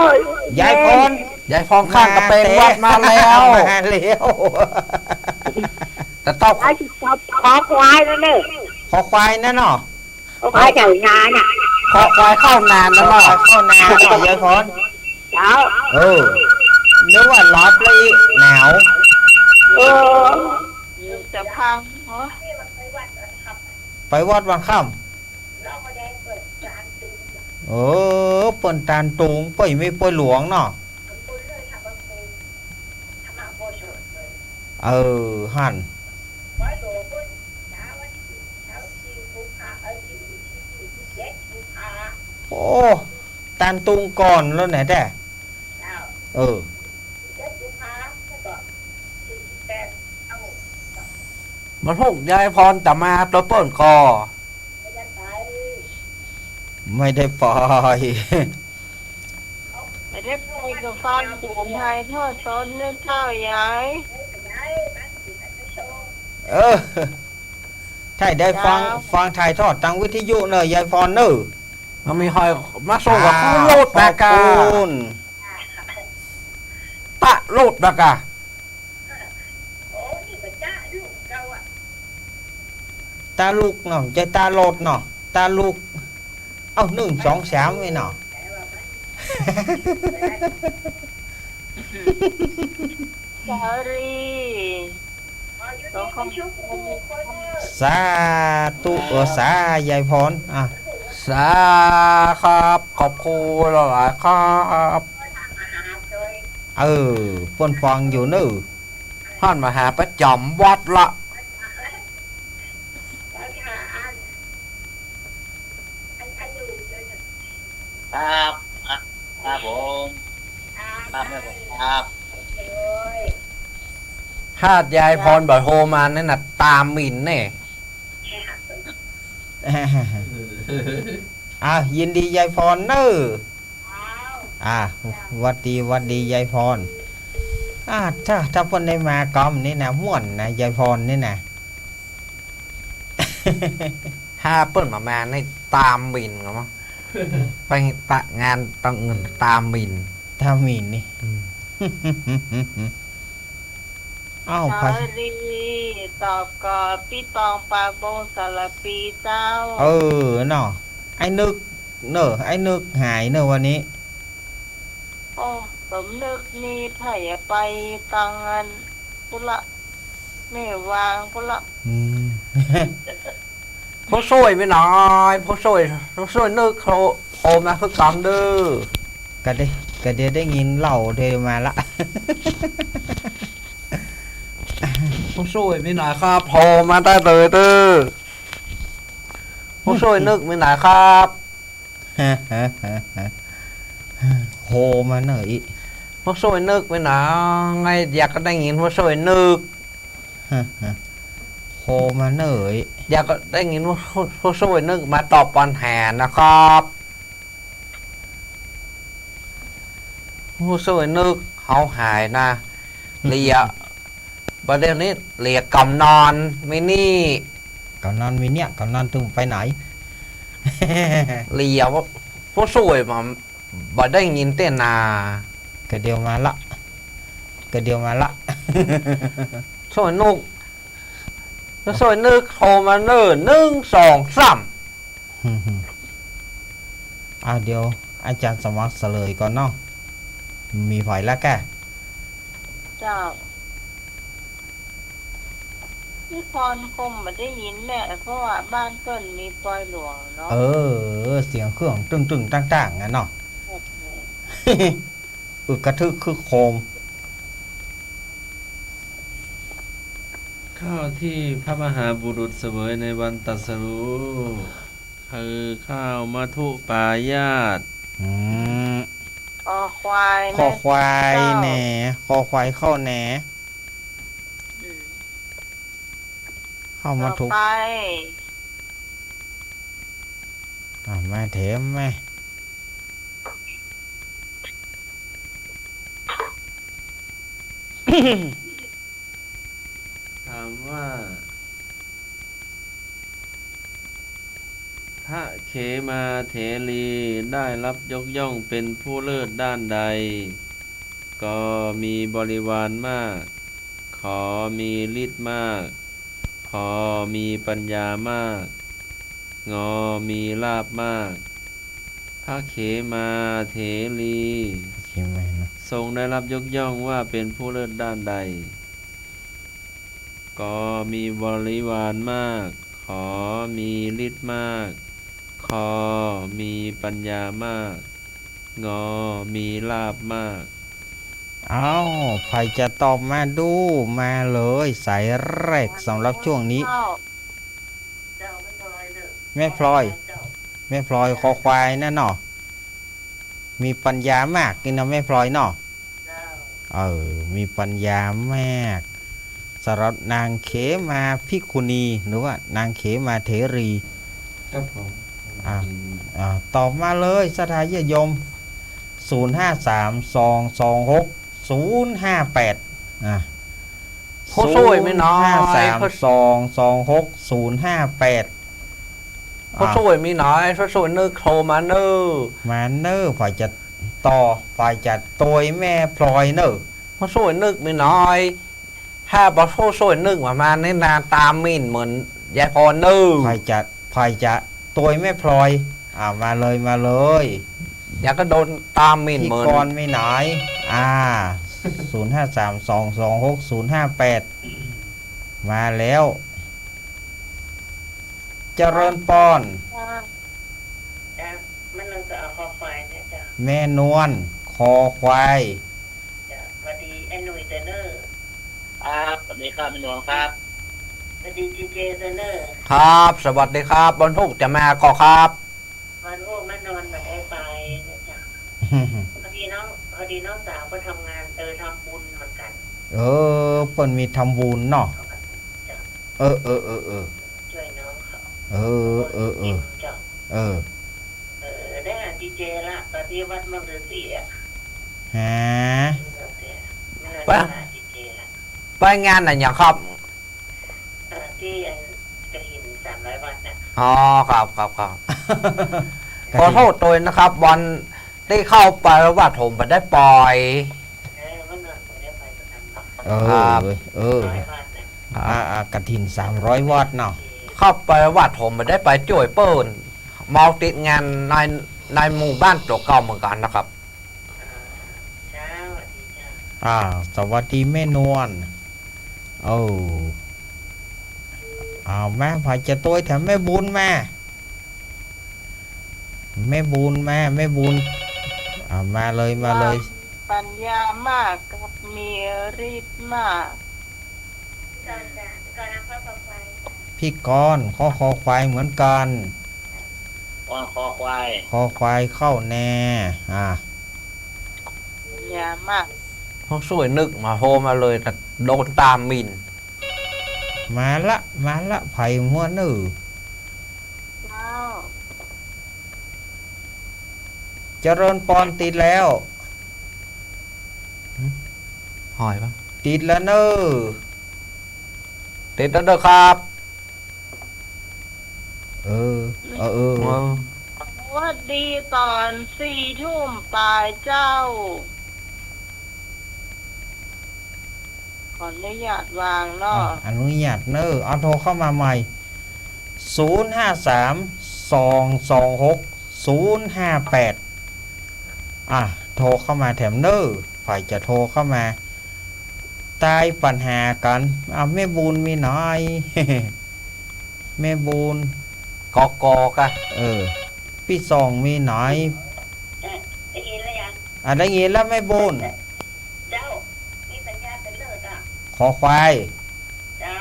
ย ายพร ยายพองข้างกระเปงวัดมาแล้ว มาแล้ว แต่ต้อง ไอ้ที่ชอบคอควายนั่นเนอะ คอควายนั่นเนาะ คอควายเจ้างานน่ะ ขอควายเข้านาน ค นะ อ เนาะ ควายเข้านาเนาะยายพร เจ้า นึกว่าร้อนเลยหนาว เออ ฟังเหรอ ไปวัดวันค่ำเปิ่นตานตุงเป่ยไม่ป่วยหลวงเนาะหั่นโอ้ตานตุงก่อนแล้วไหนแต่ มันพวกยายพรแต่มาตัวเปิ้นคอ ไม่ได้ปล่อย ไม่ได้ไปกับฟังผมไทยทอดสดเนื้อเท่าใหญ่ ใช่ได้ฟังถ่ายทอดทางวิทยุเนอะยายพรเนอะ มันมีหอยมาส่งกับข้าวโลดแบกา ขอบคุณ ตะโลดแบกา ตาลูกเนาะใจตาโลดเนาะตาลูก1 2 3ไว้เนาะ สารีต้องคำ สาธุสายายพรสาครับขอบคุณหลายๆครับ เพิ่นฟังอยู่เนอะ ท่านมาหาประจำวัดละ ครับครับผมครับแม่ผมครับ ถ้ายายพรบ่โทรมานั่นน่ะตามหมิ่นแน่ ยินดียายพรเนอะวัดดียายพรถ้าเพิ่นได้มากอมนี่นะม่วนนะยายพรนี่นะ ถ้าเปิ้นมาในตามหมิ่นกันมั้งไปปะงานตังเงินตามหมิ่น ถ้ามีนี่ สารีตอบก่อนพี่ตองปากบงสารปีเจ้า เนาะไอ้นึกเนอะไอ้นึกหายเนอะวันนี้ โอ้สมนึกนี่ไผ่ไปตังเงินพุละไม่วางพุละ ผู้ช่วยไม่น้อยผู้ช่วยนึกโทรมาคือกันเด้อ ก็เดี๋ยวได้ยินเล่าเดมาละ ผู้ช่วยไม่น้อยครับโทรมาได้เลยเด้อผู้ช่วยนึกไม่น้อยครับ โหมาหน่อย ผู้ช่วยนึกไม่น้อยไงอยากก็ได้ยินผู้ช่วยนึก โหมาหน่อย อยากก็ได้ยินผู้ช่วยนึกมาตอบปัญหานะครับผู้ช่วยนึกเขาหายนะเลียประเด็นนี้เลียกำนอนไม่นี่ กำนันมีเนี่ยกำนันตึงไปไหน เลียผู้ช่วยมาบ่ได้ยินเต้นนา ก็เดียวมาละ ช่วยนึกช่วยนึกโทรมาเนิ่น1 2 3 เดี๋ยวอาจารย์สมัครเสลยก่อนเนาะมีไฟแล้วแก เจ้าพี่พรคงไม่ได้ยินแม่เพราะว่าบ้านเกินมีปอยหลวงเนาะ เสียงเครื่องตึงต่างๆงั้นเนาะ กระทึกคือโคม ข้าวที่พระมหาบุรุษเสวยในวันตรัสรู้คือข้าวมัทุปายาต คอควาย คอควายแหน่คอควายเข้าแหน่เข้ามาทุก ไป แม่เถมแม่ ถามว่า พระเขมาเถรีได้รับยกย่องเป็นผู้เลิศด้านใด ก็มีบริวารมาก ขอมีฤทธิ์มาก พอมีปัญญามาก งอมีลาภมาก พระเขมาเถรี คิดไม่นะ ทรงได้รับยกย่องว่าเป็นผู้เลิศด้านใด ก็มีบริวารมาก ขอมีฤทธิ์มากคอมีปัญญามาก งอมีลาบมาก เอาใครจะตอบมาดูมาเลยสายแรกสำหรับช่วงนี้ แม่พลอย แม่พลอยคอควายนั่นเนาะมีปัญญามากกินนะแม่พลอยเนาะมีปัญญามากสำหรับนางเขมาภิกขุณีหรือว่านางเขมาเถรี ครับผม ตอบมาเลยสถายยม 053-226-058ผู้ช่วยไม่น้อย 053-226-058 ผู้ช่วยมีน้อยผู้ช่วยนึกโทรมาเนอ มาเนอร์ฝ่ายจะต่อฝ่ายจะตัวแม่พลอยเนอร์ ผู้ช่วยนึกมีน้อยถ้าบอผู้ช่วยนึกมาในนาตามมินเหมือนยายพรเนอ ฝ่ายจะตัวแม่พลอยมาเลย อยากก็โดนตามมิน พี่ เหมือน กรไม่น้อย053-226-058มาแล้วเจริญปอน มันนึงจะเอาคอควายเนี่ยจ้ะ แม่นวลคอควาย จ้ะสวัสดีไอ้หนุ่ยเตเนอร์ ครับสวัสดีครับพี่หลวงครับ สวัสดีจีเจเตเนอร์ ครับ สวัสดีครับบรรทุกจะมาก็ครับ มันโอ้มันนอนแบบไอ้ไปนะจ๊ะพอดีน้องสาวก็ทำงานทำบุญเหมือนกัน เปิ้นมีทำบุญเนาะ จ้ะ เออ ช่วยน้องเขา จ้ะ ได้อ่านจีเจละตอนที่วัดมังเดือสีอ่ะ ฮะ ไม่นานอ่านจีเจละ ไปงานไหนอย่างครับ ที่กระหิน300 วัตต์น่ะ อ๋อครับขอโทษตัวนะครับวันที่เข้าไปว่าผมไปได้ปล่อย มันนอนผมได้ไปประกันเนาะ 100 วัตต์น่ะกระถิน300 วัตต์เนาะ เข้าไปว่าผมไปได้ไปจ่วยเปิ้นมองติดงานในหมู่บ้านตัวเก่าเหมือนกันนะครับ เช้าสวัสดีจ้า สวัสดีแม่นวลแม่พายจะตัวแถมแม่บุญแม่บุญมาเลย ปัญญามากกับมีฤทธิ์มาก ก่อนนะพ่อคอควาย พี่กรคอควายเหมือนกัน คอควาย คอควายเข้าแน่ปัญญามาก เขาช่วยนึกมาโฮมาเลยแต่โดนตามมิน มาละไผ่มัวนือ เจ้า เจริญปอนติดแล้ว หอยปะ ติดแล้วเนอ ติดแล้วเด้อครับ ว่าดีตอน4 ทุ่มปลายเจ้า ขออนุญาตวางเนาะ อนุญาตเนอเอาโทรเข้ามาใหม่ 053-226-058 โทรเข้ามาแถมเนอฝ่ายจะโทรเข้ามาใต้ปัญหากันแม่บุญมีหน่อย แม่บุญ กกัน พี่สองมีหน่อย ได้ยินแล้วยัง ได้ยินแล้วแม่บุญ เจ้ามีสัญญาเป็นเลิศอ่ะ ขอควาย เจ้า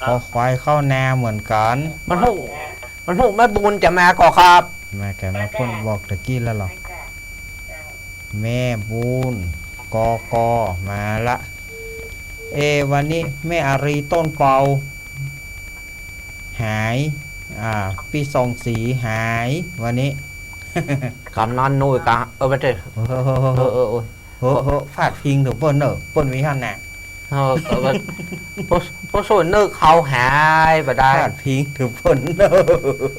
ขอควายเข้านาเหมือนกัน มันถูกแม่บุญจะมาก็ครับ แม่แกมาพ่นบอกตะกี้แล้วหรอ ไม่จ้ะเจ้า แม่บุญกมาละวันนี้แม่อารีต้นเปาหายพี่ทรงสีหายวันนี้ กำนันนุ้ยกะไปเถอะฟาดพิงถูกเปิ้นเปิ้นมีท่านน่ะ ผู้ช่วยนึกเขาหายไปได้ ฟาดพิงถูกเปิ้น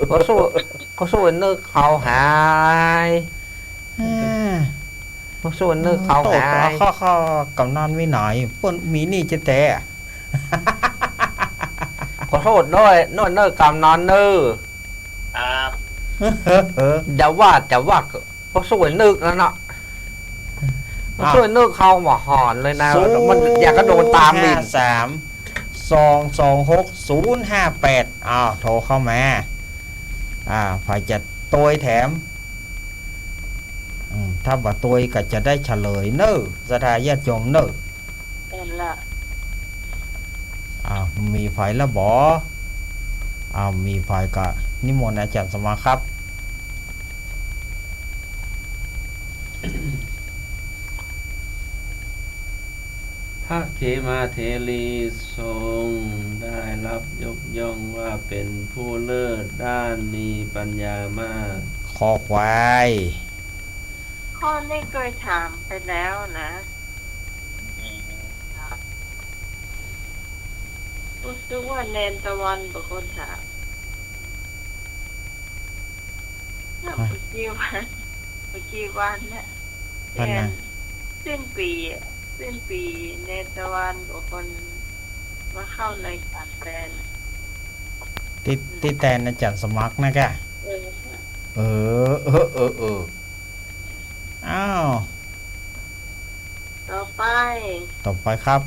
ผู้ช่วยนึกเขาหายผู้ช่วยนึกเขาหาย ข้อกำนันไม่หน่อยเปิ้นมีนี่จะแต่ ขอโทษด้วยนึกกำนันนึก ครับ จะวาดผู้ช่วยนึกแล้วเนาะผู้ช่วยนึกเขาหมอหอนเลยนะมันอยากกระโดดตามมิน 026 058อ้าวโทรเข้ามาฝ่ายจะตัวแถมถ้าบ่ตัวก็จะได้เฉลยเนอะสถาญาติโยมเนอะ เป็นละ มีฝ่ายละบ่มีฝ่ายก็นิมนต์อาจารย์สมาครับ พระเขมาเถรีทรงได้รับยกย่องว่าเป็นผู้เลิศด้านมีปัญญามาก คอควาย ข้อนี้เคยถามไปแล้วนะรู้สึกว่าเนนตะวันเป็นคนถามเมื่อกี้วันเนี่ยเรียนสิ้นปีเนนตะวันเป็นคนมาเข้าในการแปลน ติแตนอาจารย์สมัครนะกะอ้าว ต่อไป ต่อไปครับ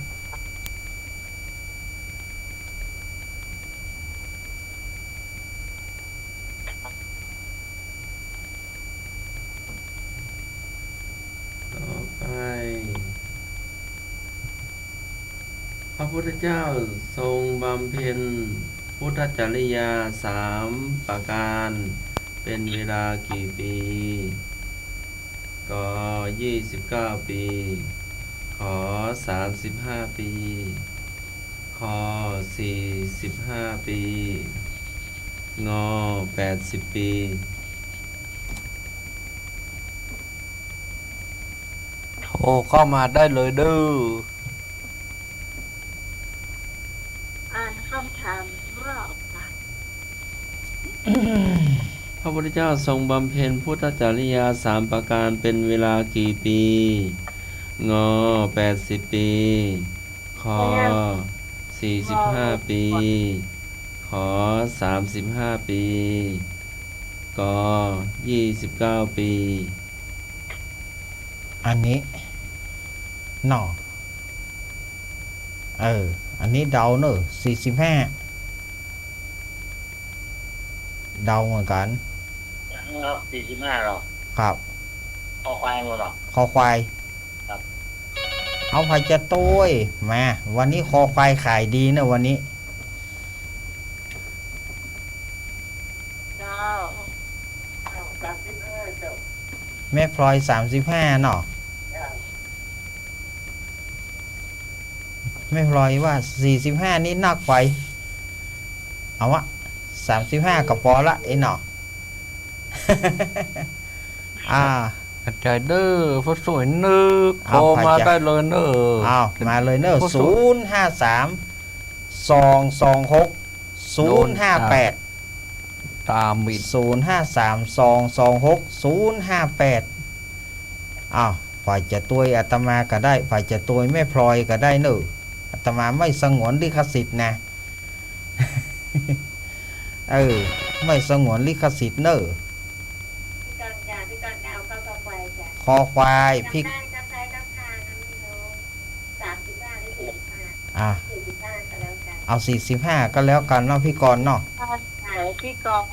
ต่อไป พระพุทธเจ้าทรงบำเพ็ญพุทธจริยา3 ประการเป็นเวลากี่ปี ก็29 ปี ขอ35 ปี ขอ45 ปี งอ80 ปี โทรเข้ามาได้เลยเด้อ อ่านคำถามรอบค่ะ พระพุทธเจ้าทรงบำเพ็ญพุทธจริยา3 ประการเป็นเวลากี่ปี งอ80 ปี ขอ45 ปี ขอ35 ปี ก29 ปี อันนี้หนออันนี้เดาเนอะ45เดาเหมือนกัน 45หรอ ครับ คอควายหมดหรอ คอควาย ครับ เอาไผ่จะตุ้ยมาวันนี้คอควายขายดีนะวันนี้ เจ้า แม่พลอย35เนาะแม่พลอยว่า45นี่นักไปเอาวะ35กับพอละไอ้เนาะ ใจเด้อผู้สวยนึกโทรมาได้เลยเด้อ เอามาเลยเนอะ053 226 058 ตามมิด 053 226 058อ้าวฝ่ายจะตัวยอาตมาก็ได้ฝ่ายจะตัวยแม่พลอยก็ได้เนอะอาตมาไม่สงวนลิขสิทธิ์นะ ไม่สงวนลิขสิทธิ์เนอะคอควายพี่เอา45ก็แล้วกันเนาะพี่กรณ์เนาะ ไหนพี่กรณ์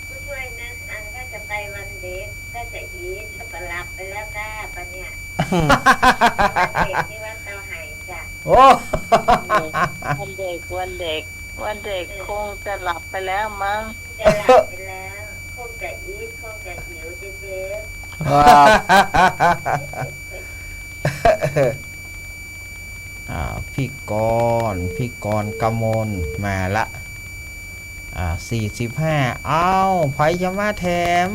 ผู้ช่วยนั้นก็จะไปวันเด็กก็จะอีทก็หลับไปแล้วค่ะปะเนี่ยวันเด็กที่วัดเตาไห่จ้ะ โอ้ วันเด็กคงจะหลับไปแล้วมั้ง จะหลับไปแล้วคงจะอีทคงจะหิวเจ๊ พี่กรณ์กมลมาละ45เอาไผจะมาแถม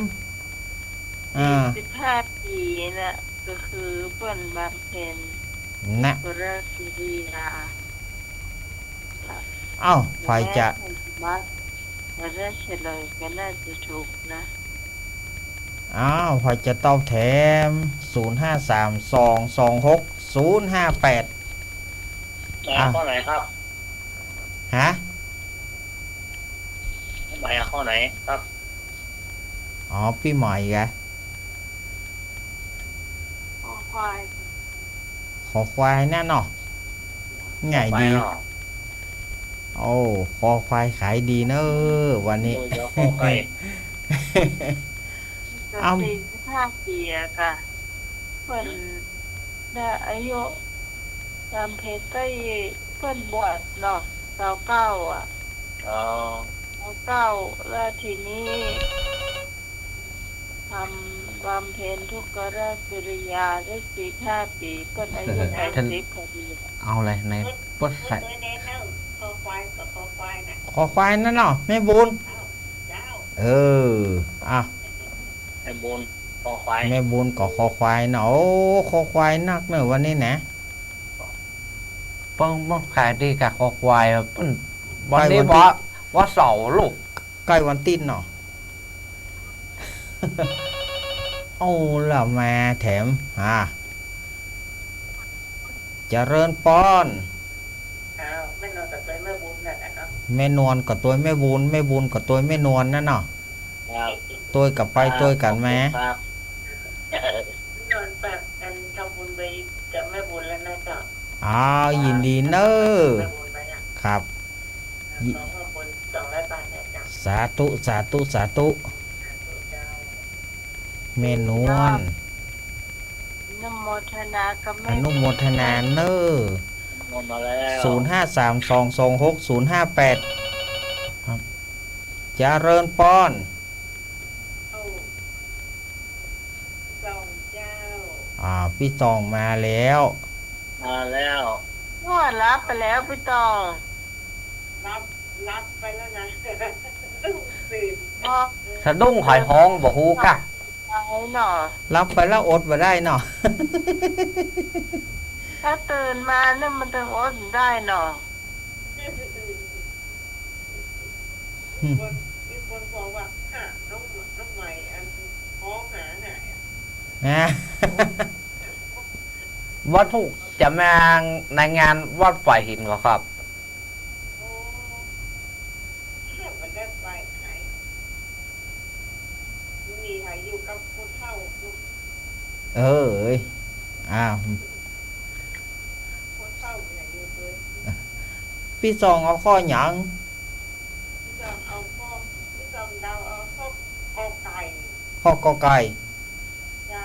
15 ปีน่ะก็คือเปิ้นบำเพ็ญ นะ พุทธจริยา เอาไผจะ มาได้เฉลยก็น่าจะถูกนะ ไผจะตอบแถม053 226 058 ข้อไหนครับ ฮะ หมายข้อไหนครับ พี่ใหม่ไง คอควาย ขอควายแน่นอน ง่าย ไป ดี เนาะ โอ้คอควายขายดีเนอะวันนี้ โดยเฉพาะไก่ จะ อ้ำ 45 ปีอะค่ะเพิ่นได้อายุจำเพชรได้เพิ่นบวชเนาะ29อ่ะ อ๋อ 29แล้วทีนี้ทำบำเพ็ญทุกขกิริยาได้45 ปีเพิ่นอายุ80พอดี เอาเลยในปดใส่ ตัวเน้นแล้วคอควายกับคอควายนะ คอควายนั่นเนาะแม่บุญ เจ้า เอออ่ะ ไอ้บุญคอควาย แม่บุญก็คอควายเนาะโอ้คอควายนักเนอะวันนี้นะ เปิ้งมันขายดีกับคอควายอะเปิ้นวัน ไป นี้ วันที่ ว่าเสาร์ลูก ใกล้วันติ้นเนาะ โอ้ละมาแถมเจริญป้อน เอาไม่นอนกับตัวแม่บุญน่ะนะครับ แม่นวลกับตัวแม่บุญแม่บุญกับตัวแม่นวลนั่นเนาะ ครับ ตัวกับไปตัวกันแม่ ครับ นอนปากกันทำบุญไปกับแม่บุญแล้วนะจ๊ะ อ้าวยินดีเนอะ แม่บุญไปนะครับ สองข้างบน200 บาทเนี่ยจ้ะ สาธุสาธุสาธุแม่นวล นโมทนากับ อ แม่ นุโมทนาเนอะ หมดมาแล้ว 0532260528เจริญป้อน โอ้สองเจ้า พี่ตองมาแล้ว มาแล้ว ว่ารับไปแล้วพี่ตอง รับไปแล้วนะตื่น พ่อ สะดุ้งหอยห้องบ่ฮู้กะ ไปเนาะ รับไปแล้วอดมาได้เนาะ ถ้าตื่นมาเนี่ยมันถึงอดได้เนาะ มีคนบอกว่าน้องใหม่อันท้องหาไหน นะ วัตถุจะมาในงานวัดฝ่ายหินเหรอครับ โอ้แค่มันได้ไปไหนมีใครอยู่กับผู้เฒ่า เอ้ยอ้าว ผู้เฒ่าอยากอยู่ด้วย พี่ตองเอาข้อหยัง พี่จอมเอาข้อพี่จอมเดาเอาข้อไก่ ข้อกอไก่ เจ้า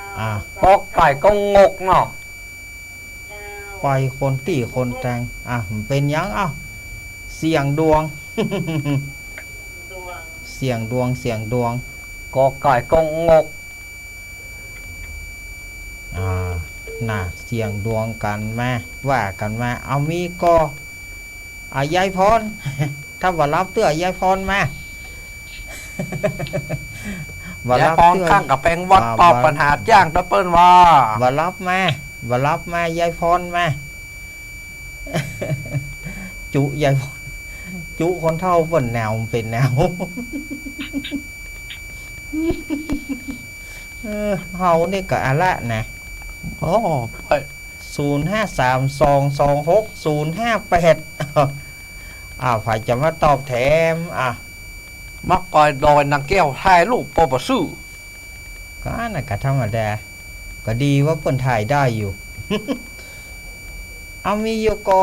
ก็ไก่ก็งกเนาะ เจ้า ไปคนตีคนแตงมันเป็นหยังเสียงดวง ดวง เสียงดวงเสียงดวง ก็ไก่ก็งก น่ะเสียงดวงกันมาว่ากันมาเอามีก็ยายพร ถ้าว่ารับเตื้อยายพรมา อย่าพองข้างกับแปลงวัดตอบปัญหาจ้างตะเปิ้นว่า ว่ารับมาว่ารับมายายพรมา จุยายพรจุคนเท่าเปิ่นแนวเป็นแนว เฮานี่ก็อะละนะ โอ้ไป 0532260558 ใครจะมาตอบแถมมักกอยดอยนางแก้วถ่ายรูปปอบซื้อ ก็น่ะก็ธรรมดาก็ดีว่าเปิ้นถ่ายได้อยู่ เอามีอยู่ก็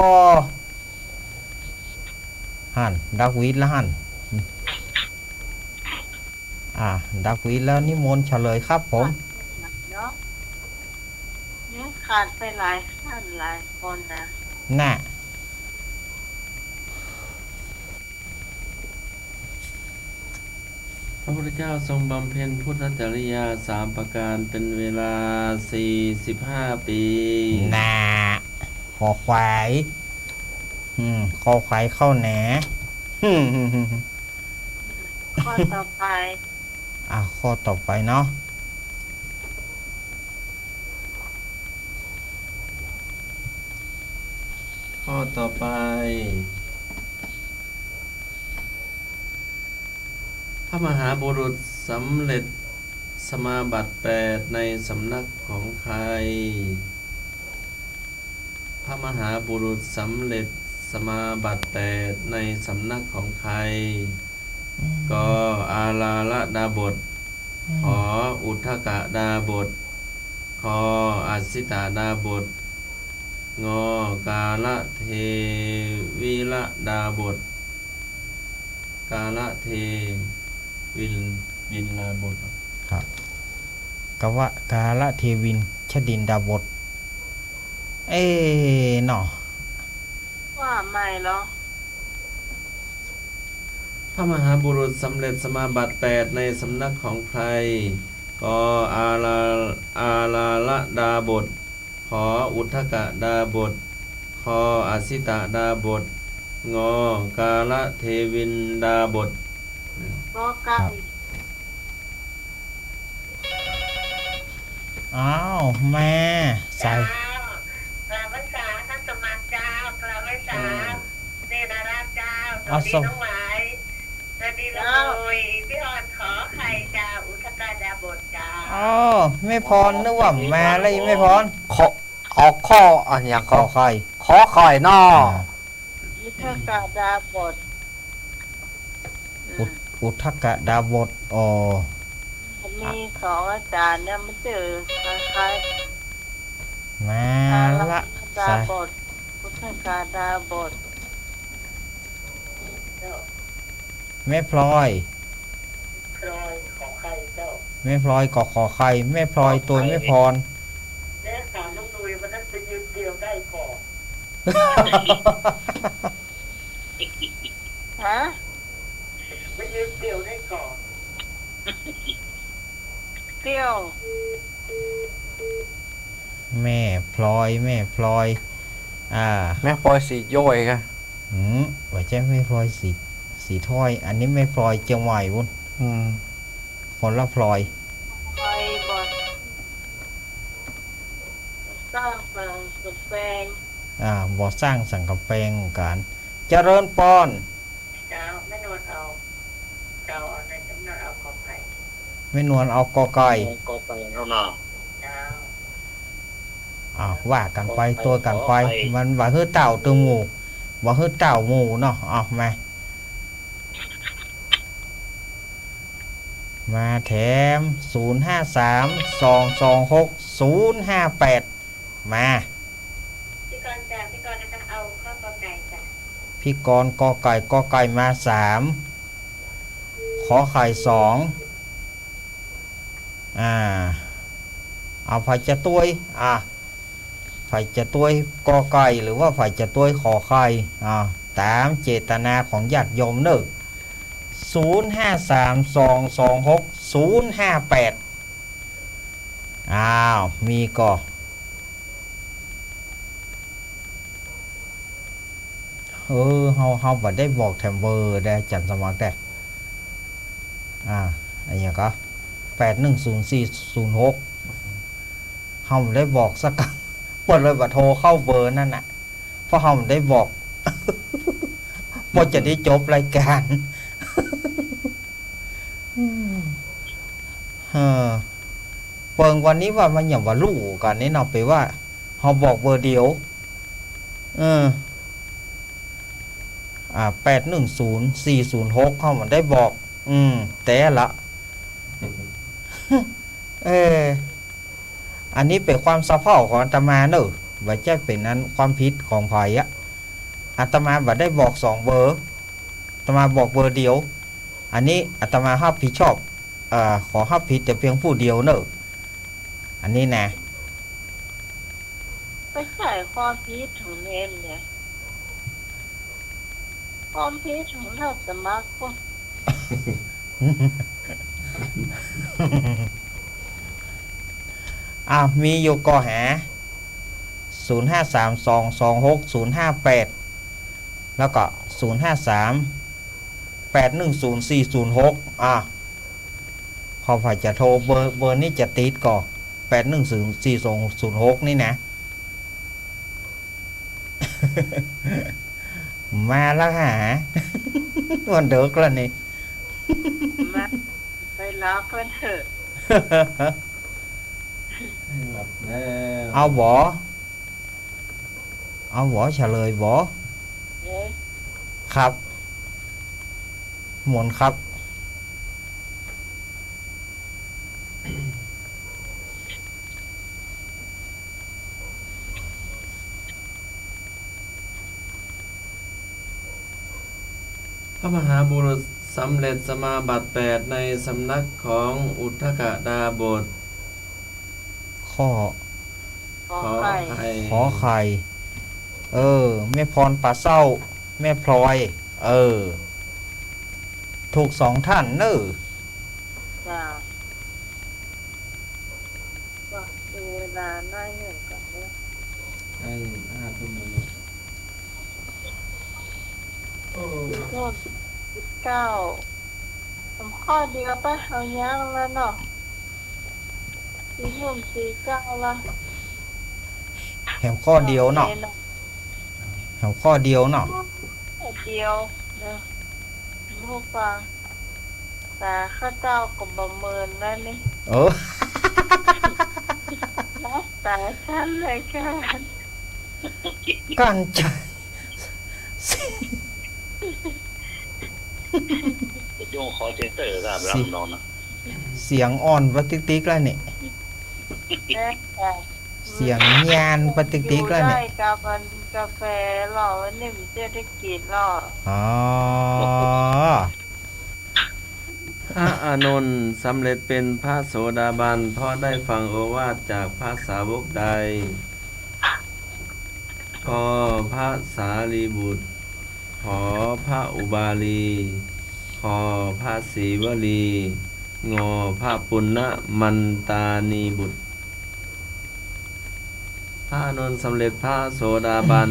หันดักวิดแล้วหันดักวิดแล้วนิมนต์เฉลยครับผม เนาะนี่ขาดไปหลายท่านหลายคนนะ น่ะ พระพุทธเจ้าทรงบำเพ็ญพุทธจริยา3 ประการเป็นเวลา 45 ปี น่ะคอควายคอควายเข้าแหน ข้อต่อไป ข้อต่อไปเนาะข้อต่อไป พระมหาบุรุษสำเร็จสมาบัติ8ในสำนักของใคร พระมหาบุรุษสำเร็จสมาบัติ8ในสำนักของใคร ก็อาลาละดาบท ขออุทธกะดาบท คออัสสิตาดาบท ง งอกาละเทวิละดาบทกาละเทวินลาบท ครับกวะกาละเทวินชดินดาบทหนอ ว่าไม่หรอ พระมหาบุรุษสำเร็จสมาบัติ8ในสำนักของใครก็อาลาละดาบทขออุทธกะดาบทคออาสิตะดาบทงอกาละเทวินดาบท ก็ไก่ อ้าวแม่ใส่ เจ้ากราบไหว้สาท่านสมมาเจ้ากราบไหว้สาเนนาราชเจ้าสวัสดีน้องหมายสวัสดีละมุยพี่ออนขอไข่เจ้าอุทกาดาบทเจ้า อ๋อไม่พรนึกว่าแม่อะไรไม่พร ขอเอาข้ออันอย่าง ขอใคร ขอคอยนอ ยุทธกาดาบท อุทกะดาบทอ๋อ มีสองอาจารย์เนี่ยมันเจอคล้าย แม่ ๆ ละ ดา ใส่ บทพุทธกาดาบท แม่พลอย พลอยของใครเจ้า แม่พลอยก็ขอใครแม่พลอยตัวแม่พร แม่ถามน้องนุยวันนั้นไปยืนเดียวได้ก่อน ฮะ ไปยืนเดียวได้ก่อน เปรี้ยว แม่พลอยแม่พลอยแม่ปล่อยสีย่อยกัน ว่าใช่แม่พลอยสีถ้อย อันนี้แม่พลอยเจียงใหม่วุ้นคนละพลอย ไปบทสร้างเปิงสุดแปลง บ่สร้างสังกะแปลงกันเจริญปอน เจ้าแม่นวลเอาเจ้าเอาในจำนวนเอาขอบไข่ แม่นวลเอากอไก่ ก็ไปแล้วเนาะ เจ้า ว่ากันไปตัวกันไป มันว่าฮื้อเต่าตัวหมูว่าฮื้อเต่าหมูเนาะมาแถม053-226-058มา พี่กรณ์จ้าพี่กรณ์นะคะเอาข้าวกอไก่จ้ะ พี่กรณ์กอไก่มา3ขอไข่2เอาไฟจะตุ้ยไฟจะตุ้ยกอไก่หรือว่าไฟจะตุ้ยขอไข่ตามเจตนาของญาติโยมเนอะ053-226-058มีก็เฮาบ่ได้บอกแถมเบอร์ได้จันสมัครได้อันนี้ก็810406เฮาได้บอกสักเปิดเลยว่าโทรเข้าเบอร์นั่นน่ะเพราะเฮาได้บอกบ่จะได้จบรายการเปิงวันนี้ว่ามันอย่างว่าลูกกันนี่เนาะไปว่าเฮาบอกเบอร์เดียว810406เขามันได้บอกแต่ละอันนี้เป็นความสะเพร่าของอาตมาเนอะว่าจะเป็นนั้นความผิดของไผอาตมาบ่ได้บอก2เบอร์อาตมาบอกเบอร์เดียวอันนี้อาตมารับผิดชอบขอรับผิดแต่เพียงผู้เดียวเนอะอันนี้นะ ไปใส่ความพีชของเน้นเนี่ยความพีชของเราสมัครก็ มีอยู่ก็หา053-226-058แล้วก็053-810-406พอฝ่ายจะโทรเบอร์นี้จะติดก่อ810-406นี่นะ มาแล้วหา วันเดิกแล้วนี่ มาไปรับเพื่อนเถอะ หลับแล้ว เอาบ่เฉลยบ่ ครับหมุนครับ พระมหาบุรุษสำเร็จสมาบัติ8ในสำนักของอุทกดาบท ข้อ ขอไข่ ขอไข่แม่พรป่าเศร้า แม่พลอย ถูก2ท่านเนอะ จ้าก็ดูเวลาหน้าเงินก่อนเนี่ย ไอ้5 ทุ่มแล้ว ก็19ผมข้อเดียวปะเอายังแล้วเนาะ49ละ แหวข้อเดียวเนาะแหวข้อเดียวเนาะ เดียวเนาะผู้ฟังแต่ข้าเจ้าก็ประเมินแล้วนี่นะแต่ฉันเลยแค่ กันใจ โยงคอเซนเตอร์ครับรับนอนนะ เสียงอ่อนปะติ๊กๆแล้วนี่ แม่แต่ เสียงยานปะติ๊กๆแล้วนี่ ได้กาแฟหล่อนี่มันจะได้กินหล่อ อ๋อ พระอานนท์สำเร็จเป็นพระโสดาบันเพราะได้ฟังโอวาทจากพระสาวกใดกพระสารีบุตรขอพระอุบาลีขอพระศรีวลีงอพระปุณณมันตานีบุตรพระอานนท์สำเร็จพระโสดาบัน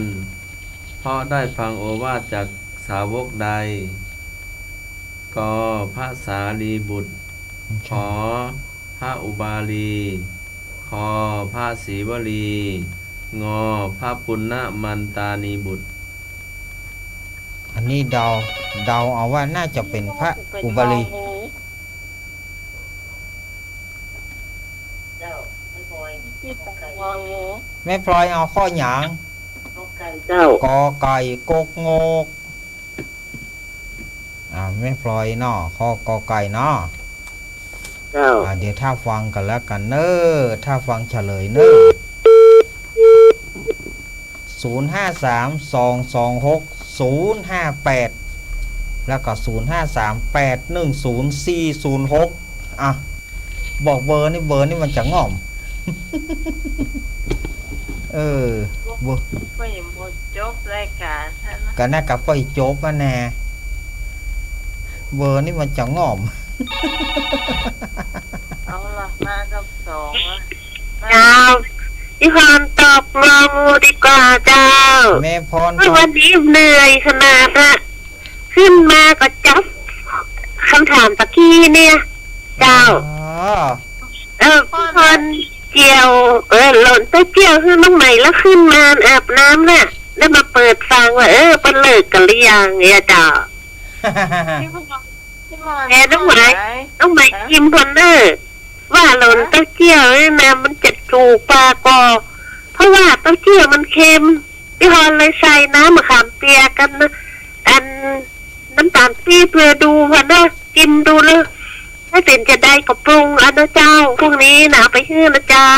เพราะได้ฟังโอวาทจากสาวกใดกพระสารีบุตรขอพระอุบาลีขอพระศรีวลีงอพระปุณณมันตานีบุตร อันนี้เดาเอาว่าน่าจะเป็นพระอุบาลี ที่ตักวางงู แม่พลอยเอาข้อหยาง เจ้าก อไก่กกงกแม่พลอยเนาะข้อกอไก่เนาะ เจ้า เดี๋ยวถ้าฟังกันแล้วกันเนอะถ้าฟังเฉลยเนอะ053-226-058แล้วก็053-810-406บอกเบอร์นี่มันจะง่อม เบอร์ ก็ยังหมดจบรายการท่านนะ ก็น่ากับไฟโจ๊บมาแน่เบอร์นี่มันจะง่อม เอาละมากับ2ละ เจ้าพี่พรตอบงองูดีกว่าเจ้า แม่พร วันนี้เหนื่อยขนาดน่ะขึ้นมาก็จับคำถามตะกี้เนี่ย เจ้า พี่พรเจียวหล่นไปเจียวขึ้นน้องใหม่แล้วขึ้นมาอาบน้ำน่ะแล้วมาเปิดฟังว่าเป็นเลิกกันหรือยังเนี่ยเจ้า ที่พอที่มา แกน้องใหม่กิมพอนเนอร์ว่าหล่นเต้าเจี้ยวเนี่ยนะมันจะถูกปลากอเพราะว่าเต้าเจี้ยวมันเค็มพี่พรเลยใส่น้ำมะขามเปียกกันนะอันน้ำตาลปี๊บเพื่อดูพอนเนอร์กินดูเลยถ้าเป็นจะได้ก็ปรุงอันนะเจ้าพรุ่งนี้นะไปฮื้อนะเจ้า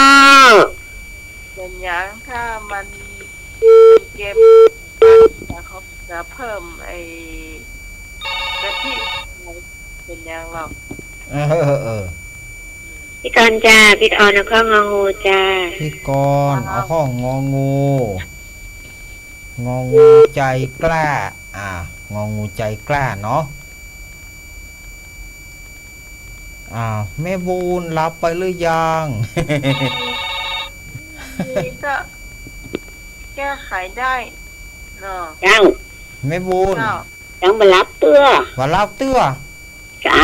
เป็นอย่างถ้ามันเก็บเขาจะเพิ่มไอ้กะทิเป็นอย่างหรอก พี่กรณ์จ้าพี่ออนแล้วก็งองูจ้า พี่กรณ์เอาข้องงองูใจกล้างองูใจกล้าเนาะแม่บูนรับไปหรือยัง นี่ก็แก้ไขได้เนาะ เจ้า แม่บูน เจ้า ต้องมารับเตื้อ ว่ารับเตื้อ เจ้า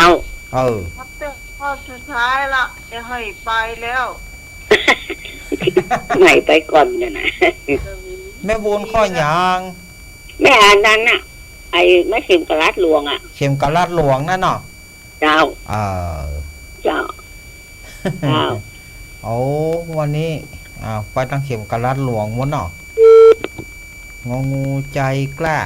ครับเจ้าข้อสุดท้ายละจะให้ไปแล้ว ใหม่ไปก่อนเนี่ยนะ แม่บูนข้อหยาง แม่อันนั้นน่ะไอ้แม่เข็มกระลัดหลวงอ่ะ เข็มกะลัดหลวงนั่นเนาะ เจ้า เจ้า เจ้า เอาวันนี้ไปทางเข็มกะลัดหลวงมั้งเนาะงองูใจกล้า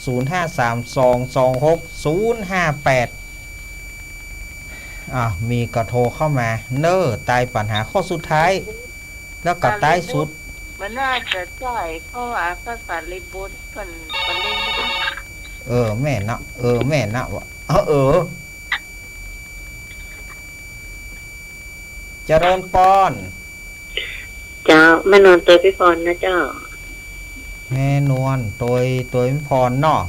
053-226-058มีกระโทรเข้ามาเนอตายปัญหาข้อสุดท้ายแล้วก็ตายสุด มันน่าจะใช่เพราะว่าภาษาลิบุตรเป็นปริญญา แม่นะแม่นะวะเจริญปอน เจ้าแม่นอนตัวพี่พรนะเจ้า แม่นวลตัวพรเนาะ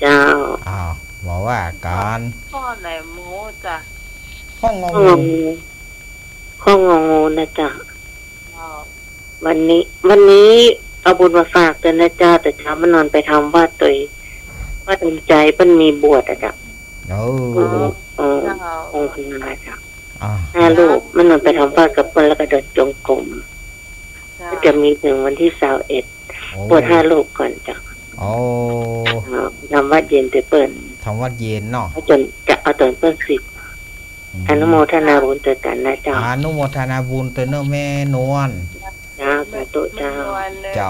เจ้า บอกว่าการ พ่อไหนหมูจ้ะ ห้องง ห้องงูห้องงูนะเจ้า อ๋อ วันนี้เอาบุญมาฝากกันนะเจ้าแต่เช้ามานอนไปทำว่าตัวว่าดวงใจมันมีบวชอะจ้ะองค์พนาจ้ะลูกมันนอนไปทำว่ากับเปิ้ลแล้วก็เดินจงกรมก็จะมีถึงวันที่21บวช5 ลูกก่อนจ้ะทำวัดเย็นไปเปิ้ล ทำวัดเย็นเนาะจนจะเอาตอนเปิ้ล10อนุโมทนาบุญเติกันนะเจ้าอนุโมทนาบุญเติเนแม่นวลเจ้าสาธุเจ้าเจ้า